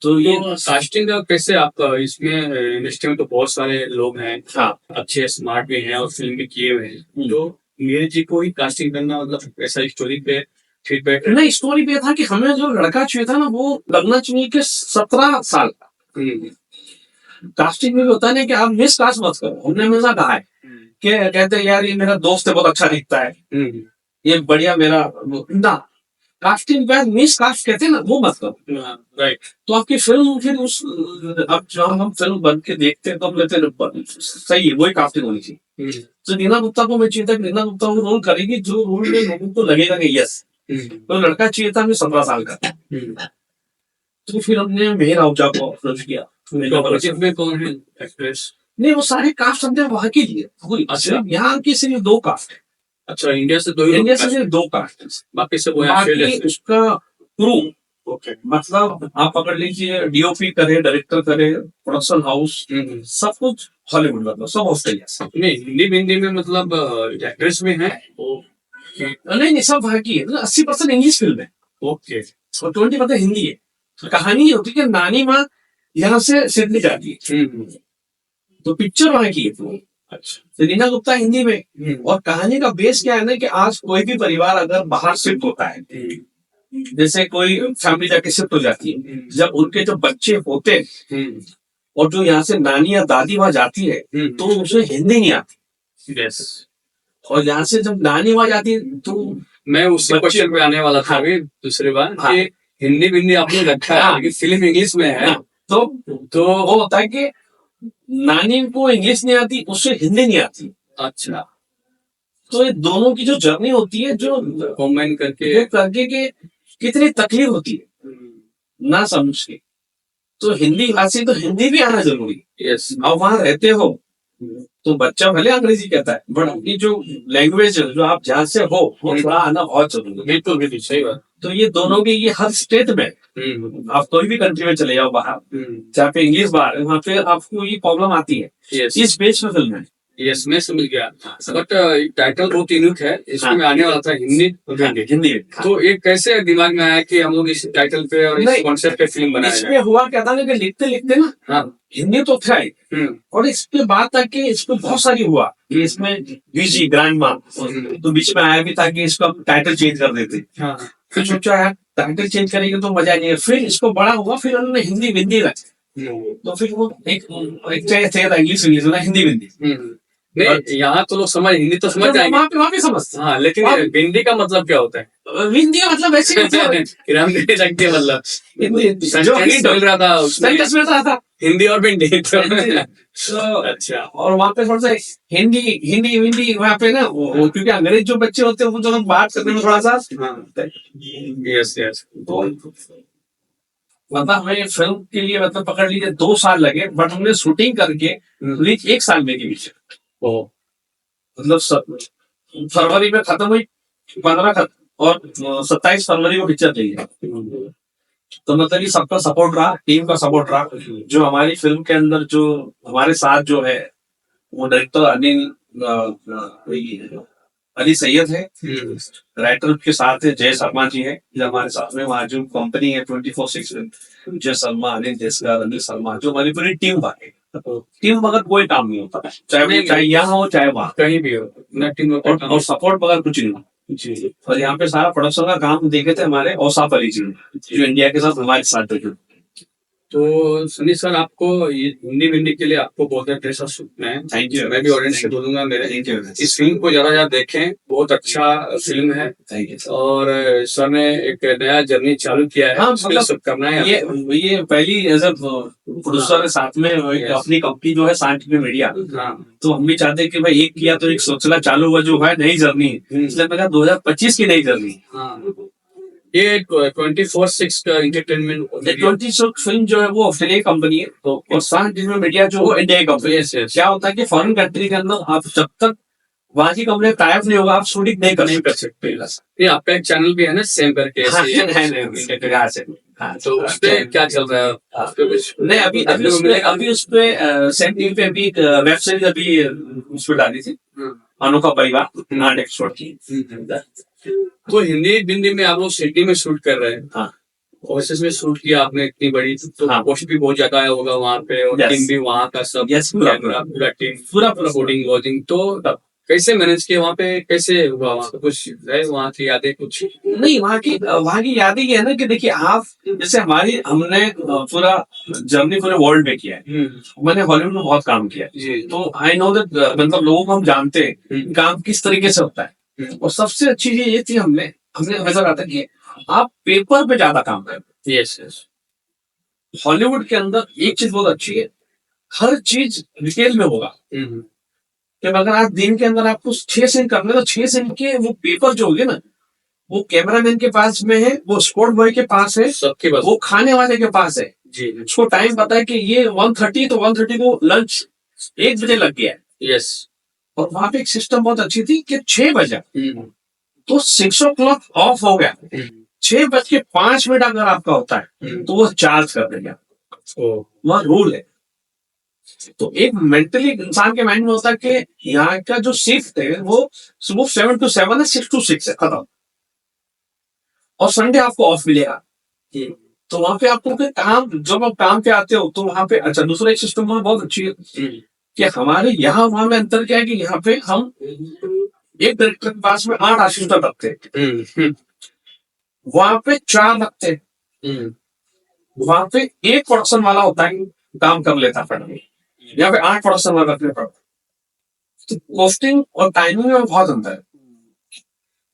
तो ये तो कास्टिंग का कैसे आप इसमें इंडस्ट्री में तो बहुत सारे लोग हैं, हाँ अच्छे स्मार्ट भी हैं और फिल्म भी किए हुए हैं, तो नीरज जी को ही कास्टिंग करना मतलब ऐसा स्टोरी पे फीडबैक? नहीं, स्टोरी पे था कि हमें जो लड़का चाहिए था ना वो लगना चाहिए कि 17 साल का। कास्टिंग में भी होता है ना कि आप मिस कास्ट मत करो, हमने हमेशा कहा है कि कहते हैं यार ये मेरा दोस्त है बहुत अच्छा दिखता है, ये बढ़िया मेरा ना, कास्टिंग पे मिस कास्ट कहते हैं ना वो मत करो। राइट। तो आपकी फिल्म फिर उस, अब जब हम फिल्म बन के देखते हैं तो हम लेते हैं सही है वही कास्टिंग होनी चाहिए। तो नीना गुप्ता को मैं चाहिए था कि नीना गुप्ता वो रोल करेगी जो रोल में लोगों को लगेगा कि यस, तो लड़का चाहिए था हमें 17 साल का। तो फिर हमने मेहर आहूजा को अप्रोच किया। तो में कौन है एक्ट्रेस? नहीं, वो सारे कास्ट हमने वहां के लिए पूरी, अच्छा। यहाँ की सिर्फ 2 कास्ट है। अच्छा, इंडिया से 2 ही? इंडिया से सिर्फ 2 कास्ट है, बाकी सब ऑस्ट्रेलिया बाकी से? उसका क्रू, ओके। मतलब आप पकड़ लीजिए डीओपी करे, डायरेक्टर करे, प्रोडक्शन हाउस, सब कुछ हॉलीवुड, मतलब सब ऑस्ट्रेलिया से। नहीं, हिंदी में मतलब एक्ट्रेस में है वो? नहीं, सब वहां की है, 80% इंग्लिश फिल्म है, ओके। और 20% हिंदी है। तो कहानी ये होती है कि नानी माँ यहाँ से सिडनी जाती है, तो पिक्चर वहां की है पूरी। अच्छा। तो नीना गुप्ता हिंदी में, और कहानी का बेस क्या है ना कि आज कोई भी परिवार अगर बाहर शिफ्ट होता है, जैसे कोई फैमिली जाके शिफ्ट हो जाती है, जब उनके जो बच्चे होते हैं और जो यहाँ से नानी या दादी वहां जाती है तो उसे हिंदी नहीं आती। यस। और यहाँ से जब नानी वहां जाती है तो मैं उसी क्वेश्चन पे आने वाला था अभी दूसरी बार कि हिंदी आपने रखा है लेकिन फिल्म इंग्लिश में है, तो वो होता है कि नानी को इंग्लिश नहीं आती, उससे हिंदी नहीं आती। अच्छा। तो ये दोनों की जो जर्नी होती है, जो कॉम्बाइन करके के कितनी तकलीफ होती है ना समझ के, तो हिंदी भाषी तो हिंदी भी आना जरूरी। यस। अब वहां रहते हो तो बच्चा भले अंग्रेजी कहता है, बट अपनी जो लैंग्वेज जो आप जहाँ से हो वो थोड़ा आना बहुत जरूरी है। बिल्कुल सही बात। तो ये दोनों की ये हर स्टेट में, आप कोई भी कंट्री में चले जाओ बाहर, जहाँ पे इंग्लिश बाहर है वहाँ पे आपको ये प्रॉब्लम आती है। यस। इस बेस में फिल्म है। यस, मैं समझ गया, बट टाइटल बहुत यूनिक है, इसमें आने वाला था हिंदी और हिंदी। तो ये कैसे दिमाग में आया कि हम लोग इस टाइटल पे और इस कॉन्सेप्ट पे फिल्म बनाए? इसमें हुआ क्या था ना कि लिखते लिखते ना, हिंदी तो था ही, और इसके बाद तक कि इसको बहुत सारी हुआ कि इसमें बीजी ग्रैंड माँ, तो बीच में आया भी था कि इसको टाइटल चेंज कर देते। फिर सोचा यार टाइटल चेंज करेंगे तो मजा नहीं है, फिर इसको बड़ा हुआ, फिर उन्होंने हिंदी विंदी रखी, तो फिर वो एक चाहिए था इंग्लिश हिंदी विंदी। नहीं, यहाँ तो लोग समझ, हिंदी तो समझ जाएंगे, वहाँ पे समझते। हाँ, लेकिन हिंदी का मतलब क्या होता है? हिंदी का मतलब ऐसे मतलब चल रहा था उसमें हिंदी और भिंडी तो अच्छा। और वहाँ पे थोड़ा सा हिंदी हिंदी हिंदी वहाँ पे ना क्योंकि अंग्रेज जो बच्चे होते हैं वो जो बात करने में थोड़ा सा, यस तो मतलब हमें फिल्म के लिए मतलब पकड़ लीजिए 2 साल लगे, बट हमने शूटिंग करके रिलीज 1 साल में की पीछे, मतलब फरवरी में खत्म हुई, 15 और 27 फरवरी को पिक्चर ली है। तो मतलब ये सबका सपोर्ट रहा, टीम का सपोर्ट रहा। जो हमारी फिल्म के अंदर जो हमारे साथ जो है वो डायरेक्टर अली सैयद है, राइटर के साथ है जय शर्मा जी है, जो हमारे साथ में वहाँ जो कंपनी है 24/6 जय शर्मा, अनिल जयसवाल, अनिल शर्मा, जो हमारी पूरी टीम बाकी। टीम बगैर कोई काम नहीं होता, चाहे यहाँ हो चाहे वहाँ कहीं भी हो, और सपोर्ट बगैर कुछ नहीं। और यहाँ पे सारा प्रोडक्शन का काम देखे थे हमारे औसाफ अली जी, जो इंडिया के साथ हमारे साथ थे। तो सनी सर, आपको ये हिंदी विंदी के लिए आपको बहुत प्रेशर सूटना है। Thank you. मैं भी ऑडियंस से बोलूंगा मेरे, थैंक यू। इस फिल्म को ज्यादा ज्यादा देखें, बहुत अच्छा फिल्म है। Thank you. और सर ने एक नया जर्नी चालू किया है, हाँ, उसके लिए मतलब शुभकामनाएं आपको। ये पहली एज अ प्रोड्यूसर के साथ में एक अपनी कंपनी जो है साइंटिफिक मीडिया, हाँ। तो हम भी चाहते हैं कि भाई एक किया तो एक सिलसिला चालू हुआ जो है नई जर्नी, इसलिए मैं कहा 2025 की नई जर्नी। हाँ, ये 24/6 का एंटरटेनमेंट 26 फिल्म जो है वो ऑस्ट्रेलिया की कंपनी है, तो और साइंटिफिक मीडिया जो है इंडिया की कंपनी है। Yes, yes. क्या होता है कि फॉरेन कंट्री के अंदर आप जब तक वहां की कंपनी टाइप नहीं होगा आप शूटिंग नहीं नहीं कर सकते। ये आपका एक चैनल भी है ना सेम करके हाँ, ऐसे ही? हाँ, तो उस पे क्या चल रहा है? उस पे कुछ नहीं, अभी उस पे सेम टीवी पे अभी वेब सीरीज अभी उस पे डाली थी, अनोखा परिवार 8 एपिसोड की। तो हिंदी में आप लोग सिटी में शूट कर रहे हैं। हाँ, ऑफिस में शूट किया आपने इतनी बड़ी, तो हाँ। कॉस्ट भी बहुत ज्यादा होगा वहाँ पे, और Yes. टीम भी वहाँ का सब, Yes, पूरा पूरा टीम, पूरा शूटिंग लॉजिंग, तो कैसे मैनेज किया वहाँ पे, कैसे हुआ वहाँ पे? कुछ है वहाँ की यादें कुछ? नहीं, वहाँ की यादें ये है ना कि देखिए आप जैसे हमने पूरा जर्नी पूरे वर्ल्ड में किया है। मैंने हॉलीवुड में बहुत काम किया है, तो आई नो दैट, मतलब लोगों को हम जानते हैं काम किस तरीके से होता है। और सबसे अच्छी चीज ये थी, हमने हमेशा कहा था कि आप पेपर पे ज्यादा काम करें। Yes, yes. हॉलीवुड के अंदर एक चीज बहुत अच्छी है, हर चीज डिटेल में होगा। कि अगर आप दिन के अंदर आपको 6 सीन करने, तो 6 सीन के वो पेपर जो होंगे ना, वो कैमरामैन के पास में है, वो स्पोर्ट बॉय के पास है, सबके पास, वो खाने वाले के पास है। जी। उसको टाइम पता है कि ये 1:30, तो 1:30 को लंच 1 बजे लग गया है। यस। और वहां पे एक सिस्टम बहुत अच्छी थी कि 6 बजे तो 6 o'clock ऑफ हो गया, 6:05 अगर आपका होता है तो वो चार्ज कर देगा, वह रूल है। तो एक मेंटली इंसान के माइंड में होता है कि यहाँ का जो शिफ्ट है वो सुबह 7 to 7 है, 6 to 6 है, खत्म। और संडे आपको ऑफ मिलेगा, तो वहां पे आपको फिर काम, जब आप काम पे आते हो तो वहां पे अच्छा दूसरा एक सिस्टम वहां बहुत अच्छी है कि हमारे यहाँ वहां में अंतर क्या है कि यहाँ पे हम एक डायरेक्टर के पास में 8 असिस्टेंट रखते हैं, वहां पे 4 रखते हैं। वहां पे एक प्रोडक्शन वाला होता है, काम कर लेता है, यहाँ पे 8 प्रोडक्शन वाला रखने पड़ता। तो कॉस्टिंग और टाइमिंग में बहुत अंतर है।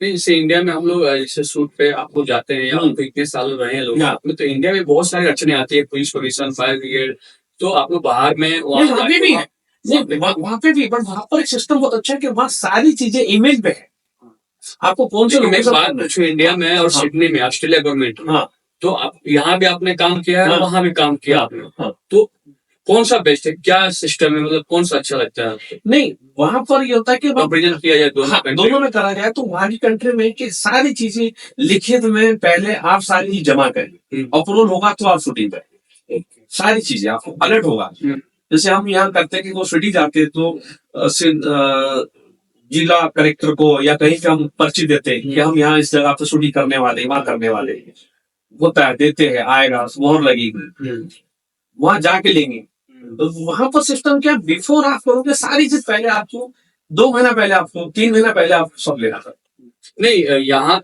जैसे इंडिया में हम लोग जैसे शूट पे आप लोग जाते हैं, या आप तो इतने साल रहे हैं लोग, तो इंडिया में बहुत सारी अड़चने आती है, पुलिस प्रोविजन, फायर ब्रिगेड, तो आप लोग बाहर में वहां पे भी है, वहां पे भी, बट वहां पर एक सिस्टम बहुत अच्छा है कि वहां सारी चीजें ईमेल पे है। आपको कौन से बात पूछूं इंडिया में और सिडनी में ऑस्ट्रेलिया गवर्नमेंट, तो आप यहाँ भी आपने काम किया है, वहां भी काम किया आपने, तो कौन सा बेस्ट है, क्या सिस्टम है, मतलब कौन सा अच्छा लगता है आपको? नहीं, वहां पर ये होता है कि कंपेरिजन किया जाए दोनों में करा जाए, तो वहां की कंट्री में कि सारी चीजें लिखित में पहले आप सारी चीज जमा करें, अप्रूवल होगा तो आप शूटिंग करें, सारी चीजें आपको अलर्ट होगा। जैसे हम यहाँ करते हैं कि वो सिटी जाते हैं तो जिला कलेक्टर को या कहीं पे हम पर्ची देते हैं कि हम यहाँ इस जगह पे शूटिंग करने वाले, वहां करने वाले, होता है, देते हैं, आएगा, मोहर लगेगी, वहां जाके लेंगे। तो वहां पर सिस्टम क्या, बिफोर आप करोगे सारी चीज पहले आपको 2 महीना पहले, आपको 3 महीना पहले आप सब लेना था। नहीं,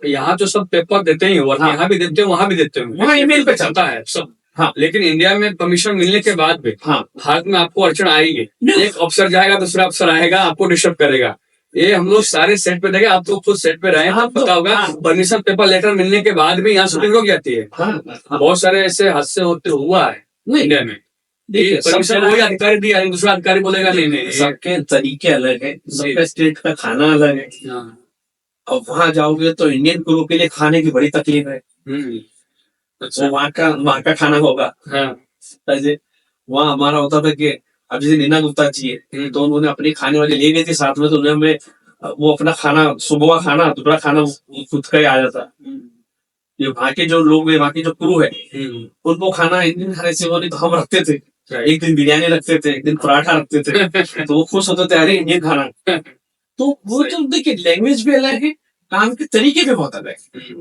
यहाँ जो सब पेपर देते हैं, यहाँ भी देते हैं, वहां भी देते हैं, वहाँ ईमेल पे चलता है सब। हाँ, लेकिन इंडिया में परमिशन मिलने के बाद भी भारत में आपको अड़चन आएगी, एक अफसर जाएगा, दूसरा अफसर आएगा, आपको डिस्टर्ब करेगा। ये हम लोग सारे सेट पे देखे, आप तो खुद सेट पे रहे, आप पता होगा, परमिशन पेपर लेटर मिलने के बाद भी यहाँ शूटिंग रुक जाती है। बहुत सारे ऐसे हादसे होते हुआ है इंडिया में। देखिए, वही अधिकारी दिया, दूसरा अधिकारी बोलेगा नहीं, सबके तरीके अलग है, सबके स्टेट का खाना अलग है। अब वहां जाओगे तो इंडियन क्रू के लिए खाने की बड़ी तकलीफ है। अच्छा, वहां का खाना होगा। ऐसे वहाँ हमारा होता था कि अब जैसे नीना गुप्ता जी है, तो उन्होंने अपने खाने वाले ले गए थे साथ में, तो उन्हें वो अपना खाना, सुबह का खाना, दोपहर खाना खुद का ही आ जाता। ये वहाँ के जो लोग है, वहाँ की जो क्रू है, उनको खाना इंडियन खाने से वो नहीं, तो हम रखते थे, एक दिन बिरयानी रखते थे, एक दिन पराठा रखते थे, तो वो खुश होते थे, अरे इंडियन खाना। तो वो जो देखिए लैंग्वेज भी अलग है, काम के तरीके भी बहुत अलग है,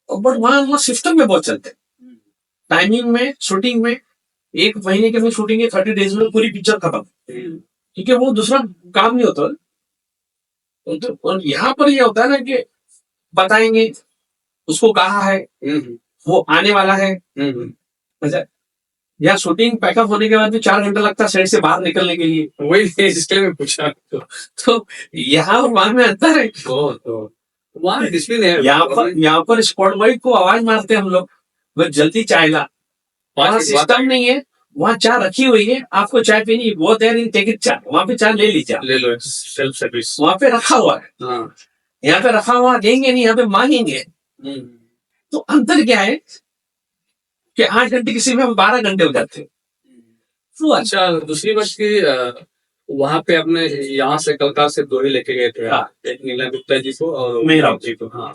बट वहाँ सिस्टम में बहुत चलते हैं। टाइमिंग में, शूटिंग में 1 महीने के में शूटिंग है, 30 डेज में पूरी पिक्चर खत्म, क्योंकि वो दूसरा काम नहीं होता। तो यहाँ पर ये होता है ना कि बताएंगे उसको कहा है, वो आने वाला है, या शूटिंग पैकअप होने के बाद भी 4 घंटा लगता है सेट से बाहर निकलने के लिए। वही इसके लिए मैं पूछा तो यहाँ और वहां में अंतर है। तो वहाँ डिसिप्लिन है। यहाँ पर स्पॉट बॉय को आवाज मारते हैं हम लोग, वो जल्दी चाय ला। वहाँ सिस्टम नहीं है, वहाँ चाय रखी हुई है, आपको चाय पीनी, वो दे रही टेक इट चाय, वहाँ पे चाय ले लीजिए, ले लो, सेल्फ सर्विस वहाँ पे रखा हुआ है। हाँ। यहाँ पे रखा हुआ देंगे नहीं, यहाँ पे मांगेंगे। तो अंतर क्या है कि 8 घंटे किसी में 12 घंटे हो जाते हैं। तो अच्छा, दूसरी बात की वहाँ पे अपने यहाँ से कलकत्ता से 2 ही लेके गए थे, हाँ। एक नीला गुप्ता जी को और मेहराब जी को। हाँ,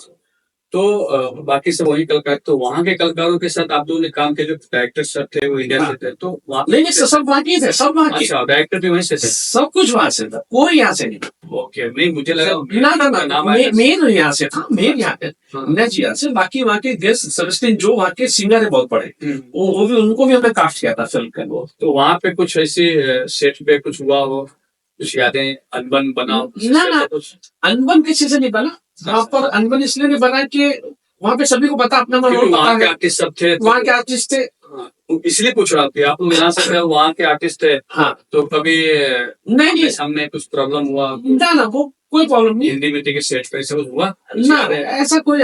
तो बाकी सब वही कलाकार, तो वहाँ के कलाकारों के साथ आप लोगों ने काम किया, जो डायरेक्टर सब थे वो इंडिया से थे, तो वहाँ नहीं सब वहाँ के थे, सब वहाँ के। अच्छा, डायरेक्टर भी वहीं से थे, सब कुछ वहाँ से था, कोई यहाँ से नहीं। ओके, नहीं मुझे लगा ना मेन यहाँ से था, मेन यहाँ पे हाँ। जी यहाँ से। बाकी वहाँ के गेस्ट सबस्टिन जो वहाँ के सिंगर है बहुत बड़े, वो भी उनको भी हमने कास्ट किया था फिल्म का। वो तो वहाँ पे कुछ ऐसी सेट पे कुछ हुआ हो, कुछ यादें अनबन बना? ना कुछ अनबन किसी से नहीं बना वहाँ पर। अनबन इसलिए नहीं बना कि वहाँ पे सभी को पता अपना वहाँ के आर्टिस्ट सब थे, वहाँ के आर्टिस्ट थे। इसलिए पूछ रहा था, आप लोग यहाँ से वहाँ के आर्टिस्ट थे। हाँ, तो कभी नहीं सामने कुछ प्रॉब्लम हुआ? ना वो कोई प्रॉब्लम नहीं। हिंदी में के सेट पे ऐसा कुछ हुआ ना, ऐसा कोई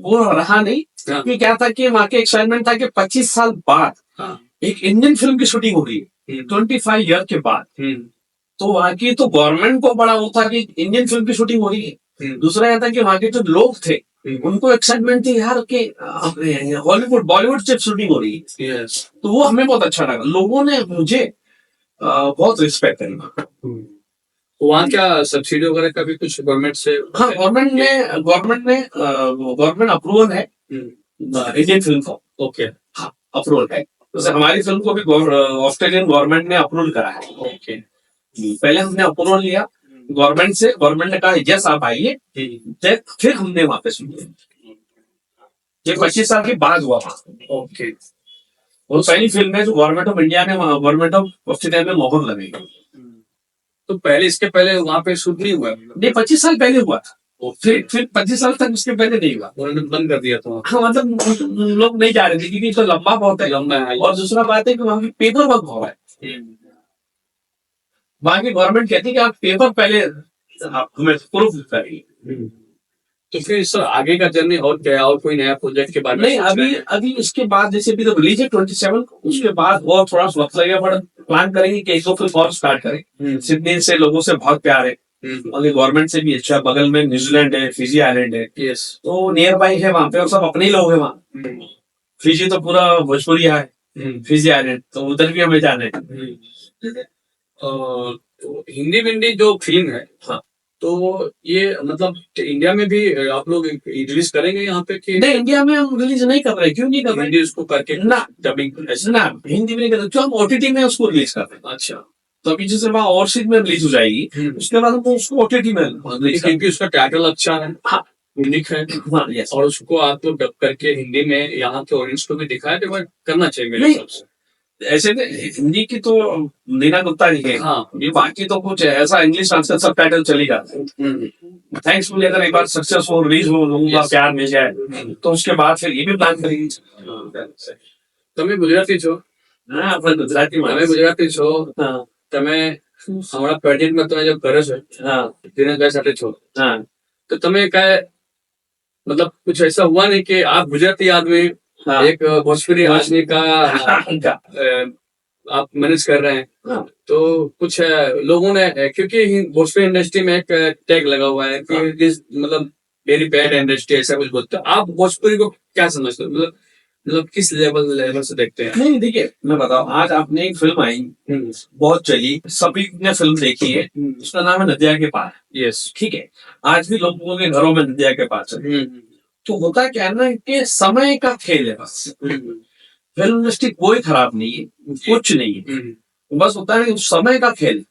वो रहा नहीं। कि क्या था कि वहाँ के एक्साइटमेंट था कि 25 साल बाद एक इंडियन फिल्म की शूटिंग हो रही है, 25 ईयर के बाद। तो वहाँ की तो गवर्नमेंट को बड़ा वो था कि इंडियन फिल्म की शूटिंग हो रही है। दूसरा यह था कि वहाँ के जो लोग थे उनको एक्साइटमेंट थी यार के हॉलीवुड बॉलीवुड से शूटिंग हो रही है। तो वो हमें बहुत अच्छा लगा, लोगों ने मुझे बहुत रिस्पेक्ट करी। वहाँ क्या सब्सिडी वगैरह का भी कुछ गवर्नमेंट से? हाँ, गवर्नमेंट अप्रूवल है इंडियन फिल्म को। ओके, हाँ अप्रूवल है। तो हमारी फिल्म को भी ऑस्ट्रेलियन गवर्नमेंट ने अप्रूवल करा है। ओके, पहले हमने अप्रूवल लिया गवर्नमेंट से, गवर्नमेंट ने कहा यस आप आइए, फिर हमने वापस लिया। ये 25 साल के बाद हुआ। ओके, वो पहली फिल्म है जो गवर्नमेंट ऑफ इंडिया ने गवर्नमेंट ऑफ ऑस्ट्रेलिया में मोहर लगेगी। तो पहले इसके पहले वहाँ पे शूट नहीं हुआ? नहीं, 25 साल पहले हुआ था। फिर 25 साल तक उसके पहले नहीं हुआ, उन्होंने बंद कर दिया था। हाँ, मतलब लोग नहीं जा रहे थे क्योंकि तो लंबा बहुत है। और दूसरा बात है कि वहाँ की पेपर वर्क बहुत है। वहाँ की गवर्नमेंट कहती है कि आप पेपर पहले आप हमें प्रूफ करिए। तो फिर सर आगे का जर्नी और क्या, और कोई नया प्रोजेक्ट के बारे में? नहीं, अभी उसके बाद जैसे भी तो रिलीज है 27 को, उसके बाद और थोड़ा वक्त लगेगा, बट प्लान करेंगे कि एक दो फिल्म और स्टार्ट करें। सिडनी से लोगों से बहुत प्यार है और गवर्नमेंट से भी अच्छा। बगल में न्यूजीलैंड है, फिजी आइलैंड है, तो नियर बाई है वहाँ पे, और सब अपने ही लोग हैं वहाँ। फिजी तो पूरा भोजपुरिया है, फिजी आइलैंड, तो उधर भी हमें जाना है। तो हिंदी जो फिल्म है, हाँ, तो ये मतलब इंडिया में भी आप लोग रिलीज करेंगे यहाँ पे कि नहीं? इंडिया में हम रिलीज नहीं कर रहे। क्यों नहीं कर रहे? हिंदी उसको करके ना डबिंग ना, हिंदी में नहीं कर रहे, जो हम ओटीटी में उसको रिलीज कर रहे हैं। अच्छा, तो अभी जैसे वहाँ ओवरसीज में रिलीज हो जाएगी, उसके बाद हम उसको ओटीटी में क्योंकि उसका टाइटल अच्छा है, हाँ, यूनिक है, हाँ, यस। और उसको आप लोग डब करके हिंदी में यहाँ के ऑडियंस को भी दिखाया तो करना चाहिए मेरे हिसाब से। ऐसे हिंदी की तो नीना गुप्ता जी है, हाँ, ये बाकी तो कुछ ऐसा इंग्लिश ट्रांसलेट सब टाइटल चली जाता है। थैंकफुली अगर एक बार सक्सेसफुल रिलीज हो, लोगों का प्यार मिल जाए, तो उसके बाद फिर ये भी प्लान करेंगे। તમે ગુજરાતી છો? હા, આપણે ગુજરાતી માં, તમે ગુજરાતી છો, હા, તમે હમણાં પ્રેઝન્ટ માં તમે જો કરે છો, हाँ, દિનેશભાઈ સાથે છો, हाँ, तो તમે काय मतलब कुछ ऐसा हुआ नहीं कि आप गुजराती आदमी हाँ, एक भोजपुरी आदमी का आप मैनेज कर रहे हैं, हाँ, तो कुछ लोगों ने क्योंकि भोजपुरी इंडस्ट्री में एक टैग लगा हुआ है कि दिस मतलब वेरी बैड इंडस्ट्री, ऐसा कुछ बोलते हैं। आप भोजपुरी को क्या समझते हो, मतलब किस लेवल से देखते हैं? नहीं देखिए, मैं बताऊं, आज आपने एक फिल्म आई, बहुत चली, सभी ने फिल्म देखी है, उसका नाम है नदिया के पार। यस, ठीक है, आज भी लोगों के घरों में नदिया के पार चल। तो होता क्या है ना कि समय का खेल है बस। फिल्म इंडस्ट्री कोई खराब नहीं है, कुछ नहीं है, बस होता है समय का खेल।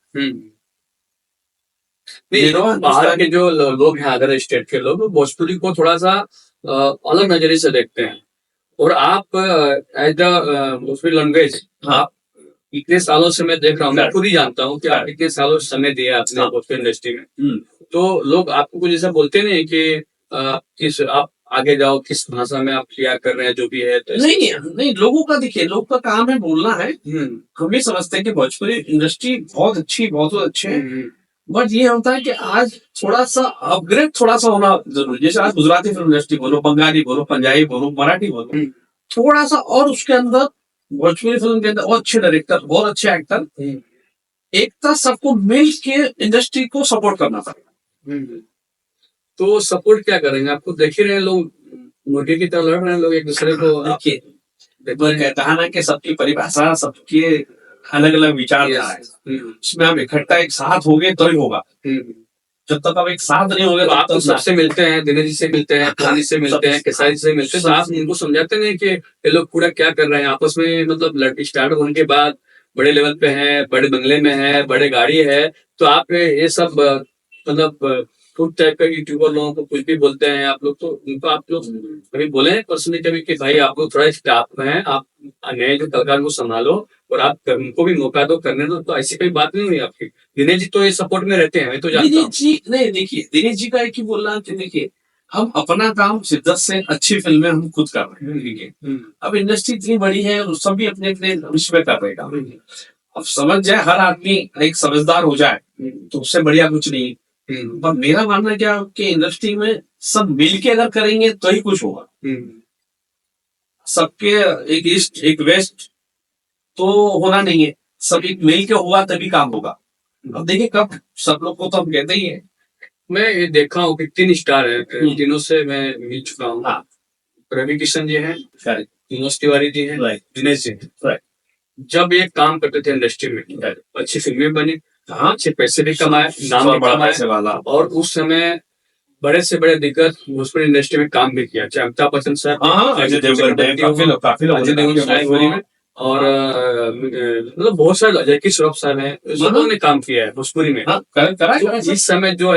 बाहर के जो लोग हैं, अदर स्टेट के लोग, भोजपुरी को थोड़ा सा अलग नजरिए से देखते हैं, और आप एज द भोजपुरी लैंग्वेज, आप इतने सालों से मैं देख रहा हूँ, मैं खुद ही जानता हूँ कि आप इतने सालों से समय दिया आपने भोजपुरी इंडस्ट्री में, तो लोग आपको कुछ ऐसा बोलते नहीं कि आप आगे जाओ किस भाषा में आप क्या कर रहे हैं जो भी है तो नहीं नहीं, लोगों का देखिए, लोग का काम है बोलना है। हम भी समझते हैं कि भोजपुरी इंडस्ट्री बहुत अच्छी, बहुत अच्छे है, बट ये होता है कि आज थोड़ा सा अपग्रेड थोड़ा सा होना जरूरी। जैसे आज गुजराती फिल्म इंडस्ट्री बोलो, बंगाली बोलो, पंजाबी बोलो, मराठी बोलो, थोड़ा सा और उसके अंदर भोजपुरी फिल्म के अंदर और अच्छे डायरेक्टर, बहुत अच्छे एक्टर, एकता सबको मिल के इंडस्ट्री को सपोर्ट करना पड़ेगा। तो सपोर्ट क्या करेंगे? आपको देख ही रहे हैं लोग, मुर्गे की तरह लड़ रहे हैं लोग एक दूसरे को। देखिए, कहता है ना कि सबकी परिभाषा, सबके अलग अलग विचारधारा है, उसमें आप इकट्ठा एक साथ हो गए तो ही होगा। जब तक आप एक साथ नहीं होगे तो आप तो सबसे मिलते हैं, दिनेश जी से मिलते हैं, पुरानी से मिलते हैं, केसारी से मिलते हैं, तो आप इनको समझाते नहीं कि ये लोग पूरा क्या कर रहे हैं आपस में? मतलब लड़की स्टार्ट होने के बाद बड़े लेवल पे है, बड़े बंगले में है, बड़े गाड़ी है, तो आप ये सब मतलब फूड टाइप का यूट्यूबर लोगों को कुछ भी बोलते हैं आप लोग, तो उनको आप लोग कभी बोले हैं पर्सनली कभी कि भाई आप लोग थोड़ा स्टाफ हैं, आप नए जो कलाकार को संभालो और आप उनको भी मौका दो, करने दो? तो ऐसी कोई बात नहीं हुई आपकी? दिनेश जी तो ये सपोर्ट में रहते हैं, मैं तो जानता हूँ। दिनेश जी नहीं, देखिए दिनेश जी का एक ही बोलना है, देखिए हम अपना काम शिद्दत से, अच्छी फिल्में हम खुद कर रहे हैं, ठीक है। अब इंडस्ट्री इतनी बड़ी है और सब भी अपने अपने विश्व में कर रहे हैं। अब समझ जाए, हर आदमी एक समझदार हो जाए तो उससे बढ़िया कुछ नहीं। पर मेरा मानना क्या कि इंडस्ट्री में सब मिलके अगर करेंगे तो ही कुछ होगा। सबके एक ईस्ट एक वेस्ट तो होना नहीं है, सब एक मिल के हुआ तभी काम होगा। अब देखिए कब सब लोग को तो हम कहते ही है। मैं ये देखा हूँ कि 3 स्टार है, तीनों से मैं मिल चुका हूँ। हाँ। रवि किशन जी हैं, मनोज तिवारी जी हैं, दिनेश जी हैं। राइट। जब ये काम करते थे इंडस्ट्री में, अच्छी फिल्में बनी, हाँ, अच्छे पैसे भी कमाए, नाम भी कमाए, और उस समय बड़े से बड़े दिग्गज भोजपुरी इंडस्ट्री में काम भी किया, चाहे अमिताभ बच्चन साहब, अजय देवगन, अजय देवगन साहब, और मतलब बहुत सारे, जैकी श्रॉफ साहब हैं, सबों ने काम किया है भोजपुरी में। तो इस समय जो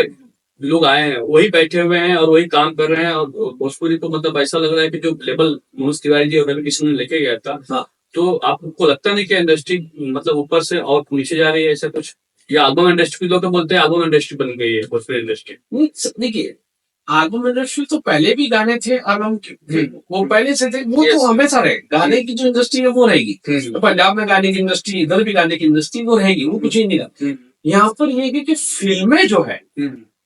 लोग आए हैं वही बैठे हुए हैं और वही काम कर रहे हैं, और भोजपुरी को मतलब ऐसा लग रहा है कि जो लेवल मनोज तिवारी जी और रवि किशन ने लेके गया था, तो आपको लगता नहीं कि इंडस्ट्री मतलब ऊपर से और नीचे जा रही है ऐसा कुछ? या एल्बम इंडस्ट्री, लोग तो बोलते हैं एल्बम इंडस्ट्री बन गई है भोजपुरी इंडस्ट्री। देखिए, एल्बम इंडस्ट्री तो पहले भी गाने थे, एल्बम वो पहले से थे, वो तो हमेशा रहे। गाने की जो इंडस्ट्री है वो रहेगी, पंजाब में गाने की इंडस्ट्री, इधर भी गाने की इंडस्ट्री वो रहेगी, वो कुछ ही नहीं रहा। यहाँ पर ये है कि फिल्में जो है,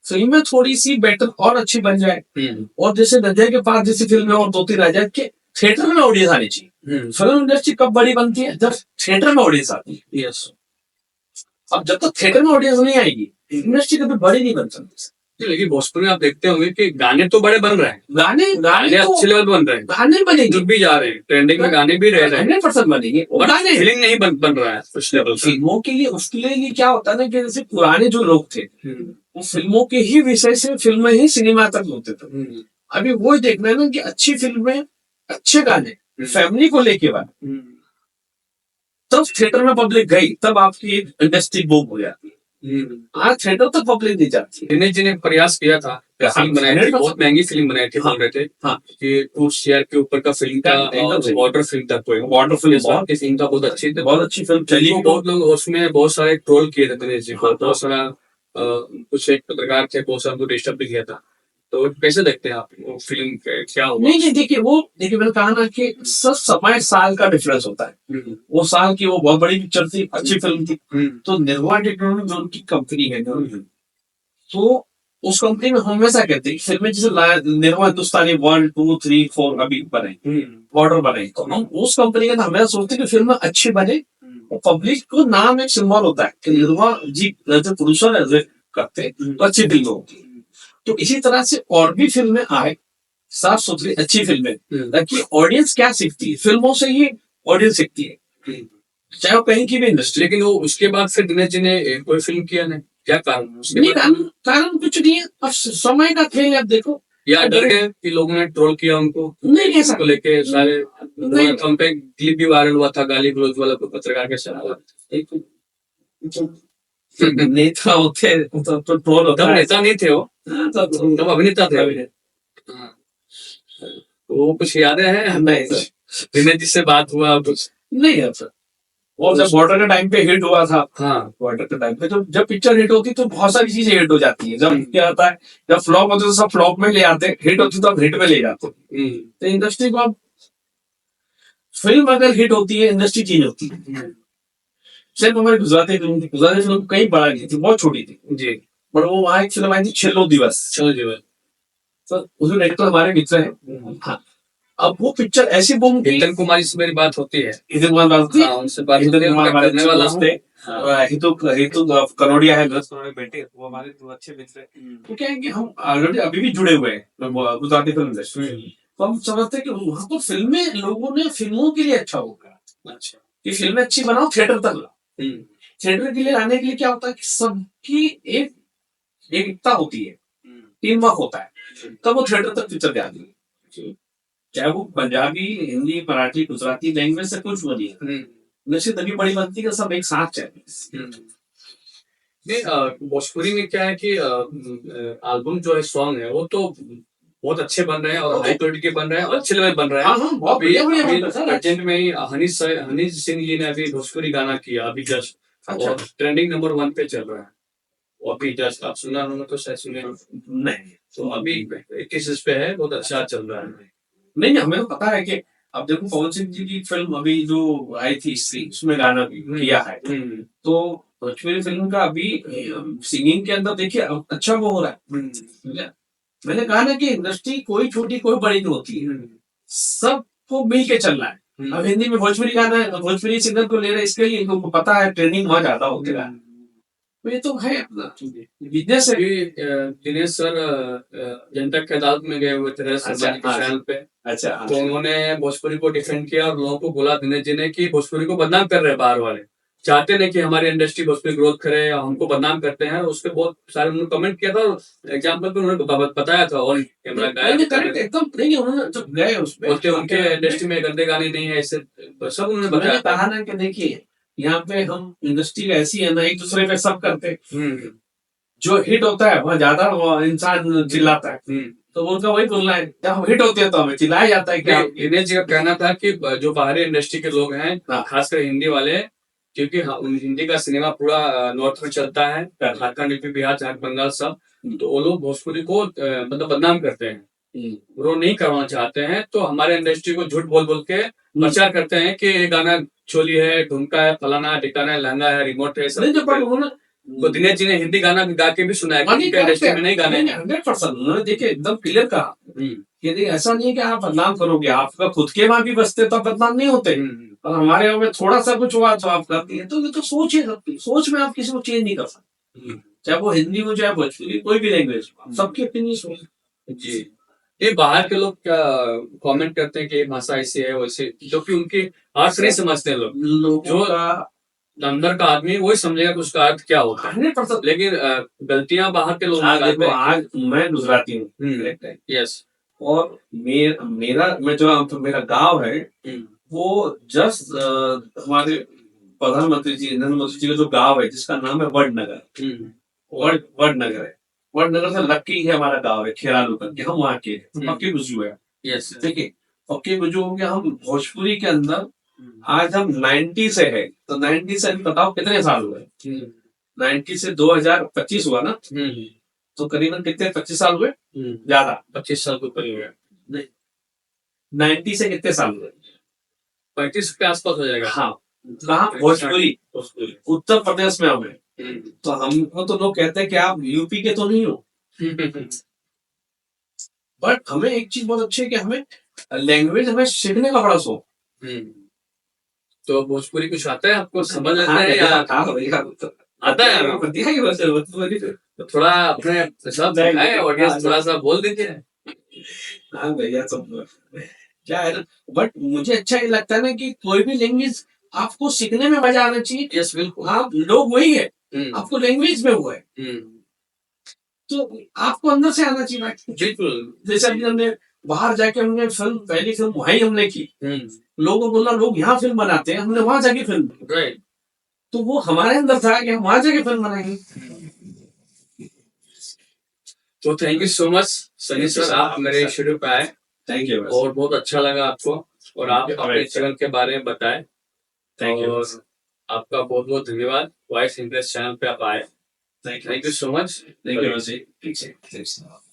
फिल्में थोड़ी सी बेटर और अच्छी बन जाए, और जैसे नदिया के पास जैसी फिल्में और 2-3 आ जाए कि थिएटर में ऑडियंस आनी चाहिए। फिल्म इंडस्ट्री कब बड़ी बनती है? जब थिएटर में ऑडियंस आती है। यस। अब जब तक थिएटर में ऑडियंस नहीं आएगी, इंडस्ट्री कभी बड़ी नहीं बन सकती। लेकिन भोजपुरी में आप देखते होंगे कि गाने तो बड़े बन रहे हैं, गाने तो अच्छे लेवल बन रहे हैं, गाने बनेंगे, जुड़ भी जा रहे हैं, ट्रेंडिंग में गाने भी रह रहे हैं, 100% बनेंगे। गाने फीलिंग नहीं बन रहा है उस लेवल। फिल्मों के लिए, उसके लिए क्या होता है ना कि जैसे पुराने जो लोग थे वो फिल्मों के ही विषय से फिल्में ही सिनेमा तक होते थे। अभी वो देखना है ना कि अच्छी फिल्में, अच्छे गाने, फैमिली को लेके बात, तब थिएटर में पब्लिक गई, तब आपकी इंडस्ट्री बूम हो जाती है। आज थिएटर तक पब्लिक नहीं जाती। दिनेश जी ने प्रयास किया था, फिल्म बनाई थी, बहुत महंगी फिल्म बनाई थी, बोल रहे थे कि 2 शेयर के ऊपर का फिल्म था, वाटर फिल्म था, कोई वाटर फिल्म था, बहुत अच्छी थी, बहुत अच्छी फिल्म चली। बहुत लोग उसमें बहुत सारे ट्रोल किए थे दिनेश जी को, बहुत सारा कुछ एक पत्रकार थे, बहुत सारा डिस्टर्ब भी किया था। तो कैसे देखते हैं आप वो फिल्म, क्या हुआ? नहीं, देखिए मैंने कहा ना कि समय साल का डिफरेंस होता है। वो साल की वो बहुत बड़ी पिक्चर थी, अच्छी फिल्म थी, तो निर्भया टेक्नोलॉजी जो उनकी कंपनी है, तो उस कंपनी में हमेशा कहते हैं फिल्में जैसे निर्भया हिंदुस्तानी 1, 2, 3, 4 अभी बने, बॉर्डर बने, तो हम उस कंपनी का हमेशा सोचते हैं कि फिल्म अच्छी बने, और पब्लिक को नाम एक सिंबल होता है कि निर्भया जी प्रोड्यूसर करते तो अच्छी फिल्म होगी। तो इसी तरह से और भी फिल्में आए, साफ सुथरी अच्छी फिल्में, ताकि ऑडियंस क्या सीखती है, फिल्मों से ही ऑडियंस सीखती है, चाहे वो कहीं की भी इंडस्ट्री। लेकिन वो उसके बाद फिर दिनेश जी ने कोई फिल्म किया नहीं, क्या कारण? नहीं, कारण कुछ नहीं है, अब समय का खेल है। अब देखो, या डर गए कि लोगों ने ट्रोल किया उनको, नहीं ऐसा को लेके सारे उन पे क्लिप भी वायरल हुआ था, गाली गलौज वाला पत्रकार के साथ। नेता होते तो ट्रोल होता है, नेता नहीं थे वो, तब अभिनेता थे। वो कुछ यादें हैं? नहीं, दिनेश जी से बात हुआ कुछ? नहीं है सर, वो जब बॉर्डर के टाइम पे हिट हुआ था, हाँ बॉर्डर के टाइम पे तो जब पिक्चर हिट होती तो बहुत सारी चीजें हिट हो जाती है। जब क्या होता है, जब फ्लॉप होते तो सब फ्लॉप में ले आते, हिट होती तो अब हिट में ले जाते। तो इंडस्ट्री को अब, फिल्म अगर हिट होती है इंडस्ट्री चेंज होती है। सिर्फ हमारी गुजराती फिल्म कहीं बड़ा नहीं थी, बहुत छोटी थी जी। पर वो वहाँ एक फिल्म आई थी छेल्लो दिवस। चलो जी भाई। तो उसमें डायरेक्टर हमारे मित्र हैं। हाँ, अब वो पिक्चर ऐसी बूम की। हितन कुमार से मेरी बात होती है। हितन कुमार बात होती है। हाँ, उनसे बात हितन होती है, कुमार उनका हमारे करने वाला दोस्त हूँ। थे। हाँ। हितू हितू कनोडिया है, दस करोड़ बेटे, वो हमारे दो अच्छे मित्र हैं। तो क्या है कि हम ऑलरेडी अभी भी जुड़े हुए हैं गुजराती फिल्म इंडस्ट्री। तो हम समझते हैं कि वहाँ तो फिल्में, लोगों ने फिल्मों के लिए अच्छा होगा, अच्छा कि फिल्में अच्छी बनाओ, थिएटर तक लाओ। थिएटर के लिए आने के लिए क्या होता है कि सबकी एक एकता होती है, टीम वर्क होता है, तब वो थिएटर तक पिक्चर जाती है। चाहे वो पंजाबी, हिंदी, मराठी, गुजराती लैंग्वेज से कुछ बनी नशे तभी बड़ी बनती है, सब एक साथ चले। नहीं, भोजपुरी में क्या है कि एल्बम जो है, सॉन्ग है, वो तो बहुत अच्छे बन रहे हैं और हाई क्वालिटी के बन रहे हैं और अच्छे लेवल बन रहे हैं। प्रेजेंट में ही हनी सिंह जी ने अभी भोजपुरी गाना किया अभी जस्ट, और ट्रेंडिंग नंबर 1 पे चल रहा है। वो अभी जस्ट आप सुना होगा तो शायद सुने नहीं, तो अभी 21 पे है, बहुत अच्छा चल रहा है। नहीं, हमें तो पता है कि अब देखो पवन सिंह जी की फिल्म अभी जो आई थी स्त्री, उसमें गाना किया है। तो भोजपुरी फिल्म का अभी सिंगिंग के अंदर देखिए अच्छा वो हो रहा है। मैंने कहा ना कि इंडस्ट्री कोई छोटी कोई बड़ी नहीं होती है, सबको मिल के चलना है। अब हिंदी में भोजपुरी गाना है, भोजपुरी सिंगर को ले रहे, इसके लिए इनको पता है ट्रेनिंग वहां ज्यादा होती है। तो ये तो है अपना बिजनेस है। दिनेश सर जनता की अदालत में गए हुए थे चैनल पे। अच्छा, तो उन्होंने भोजपुरी को डिफेंड किया और लोगों को बोला दिनेश जी ने कि भोजपुरी को बदनाम कर रहे हैं बाहर वाले, चाहते नहीं कि हमारी इंडस्ट्री भोजपुरी ग्रोथ करे, हमको बदनाम करते हैं। उसके बहुत सारे उन्होंने कमेंट किया था, एग्जाम्पल पे उन्होंने बताया था और कैमरा एकदम नहीं, उन्होंने जब गए उसमें बोलते उनके इंडस्ट्री में गंदे गाने नहीं है, ऐसे सब उन्होंने बताया। कहा ना कि देखिए यहाँ पे हम इंडस्ट्री ऐसी है ना, एक दूसरे पे सब करते, जो हिट होता है वहाँ ज्यादा इंसान चिल्लाता है। तो उनका वही बोलना है, जब हिट होती है तो हमें चिल्लाया जाता है। क्या दिनेश जी का कहना था कि जो बाहरी इंडस्ट्री के लोग हैं, खासकर हिंदी वाले, क्योंकि हिंदी का सिनेमा पूरा नॉर्थ में चलता है, झारखंड, यूपी, बिहार, झारखंड, बंगाल सब, तो वो लोग भोजपुरी को मतलब बदनाम करते हैं, ग्रो नहीं करवाना चाहते हैं। तो हमारे इंडस्ट्री को झूठ बोल बोल के प्रचार करते हैं कि ये गाना चोली है, ढुमका है, फलाना है, टिकाना है, लहंगा है, रिमोट है, सब। तो दिनेश जी ने हिंदी गाना गा के भी सुनाया, इंडस्ट्री में नहीं गाने। 100% उन्होंने देखिए एकदम क्लियर कहा कि ऐसा नहीं है कि आप बदनाम करोगे, आपका खुद के वहां भी बसते तो बदनाम नहीं होते, और हमारे यहाँ में थोड़ा सा कुछ हुआ तो आप करती है। तो ये तो सोच है सबकी, सोच में आप किसी को चेंज नहीं कर सकते, चाहे वो हिंदी हो चाहे भोजपुरी, कोई भी लैंग्वेज, सबकी अपनी सोच। जी, ये बाहर के लोग क्या कमेंट करते हैं कि भाषा ऐसी है वैसे, जो कि उनकी अर्थ नहीं समझते लोग। जो अंदर का आदमी वही समझेगा कि उसका अर्थ क्या होता है। 100%। लेकिन गलतियां बाहर के लोग देखो, आज मैं गुजराती हूँ, यस, और मैं जो मेरा गांव है, वो जस्ट हमारे प्रधानमंत्री जी, नरेंद्र मोदी जी का जो गांव है जिसका नाम है वडनगर, वडनगर है। वडनगर से लक्की है हमारा गांव है, खेरालू करके, हम वहाँ के पक्के गुजू है। यस, देखिए पक्के गुजू हो गया, हम भोजपुरी के अंदर आज हम 90 से है, तो 90 से बताओ कितने साल हुए। 90 से 2025 हुआ ना, तो करीबन कितने 25 साल हुए, ज्यादा 25 साल को करीब है। नहीं, 90 से कितने साल हुए, 35 के आसपास हो जाएगा। हाँ, कहाँ भोजपुरी उत्तर प्रदेश में हमें, तो हमको तो लोग कहते हैं कि आप यूपी के तो नहीं हो। बट हमें एक चीज बहुत अच्छी है कि हमें लैंग्वेज, हमें सीखने का बड़ा शौक। तो भोजपुरी कुछ आता है आपको, समझ लेते हैं या आता है? तो थोड़ा अपने सब ऑडियंस थोड़ा सा बोल दीजिए। हाँ भैया, सब क्या है ना, बट मुझे अच्छा ये लगता है ना कि कोई भी लैंग्वेज आपको सीखने में मजा आना चाहिए। यस, बिल्कुल। आप लोग वही है, आपको लैंग्वेज में वो है, तो आपको अंदर से आना चाहिए। बिल्कुल। जैसे अभी हमने बाहर जाके, हमने फिल्म, पहली फिल्म वहीं हमने की, लोगों को बोला लोग यहाँ फिल्म बनाते हैं, हमने वहां जाके फिल्म, राइट, तो वो हमारे अंदर था कि हम वहां जाके फिल्म बनाएंगे। तो thank you so much Sunny sir, आप मेरे स्टूडियो पे आए। थैंक यू, और बहुत अच्छा लगा आपको, और आप अपने चैनल के बारे में बताएं। Thank you. आपका बहुत बहुत धन्यवाद, वॉइस इंप्रेस चैनल पे आप आए। Thank thank you so much. You.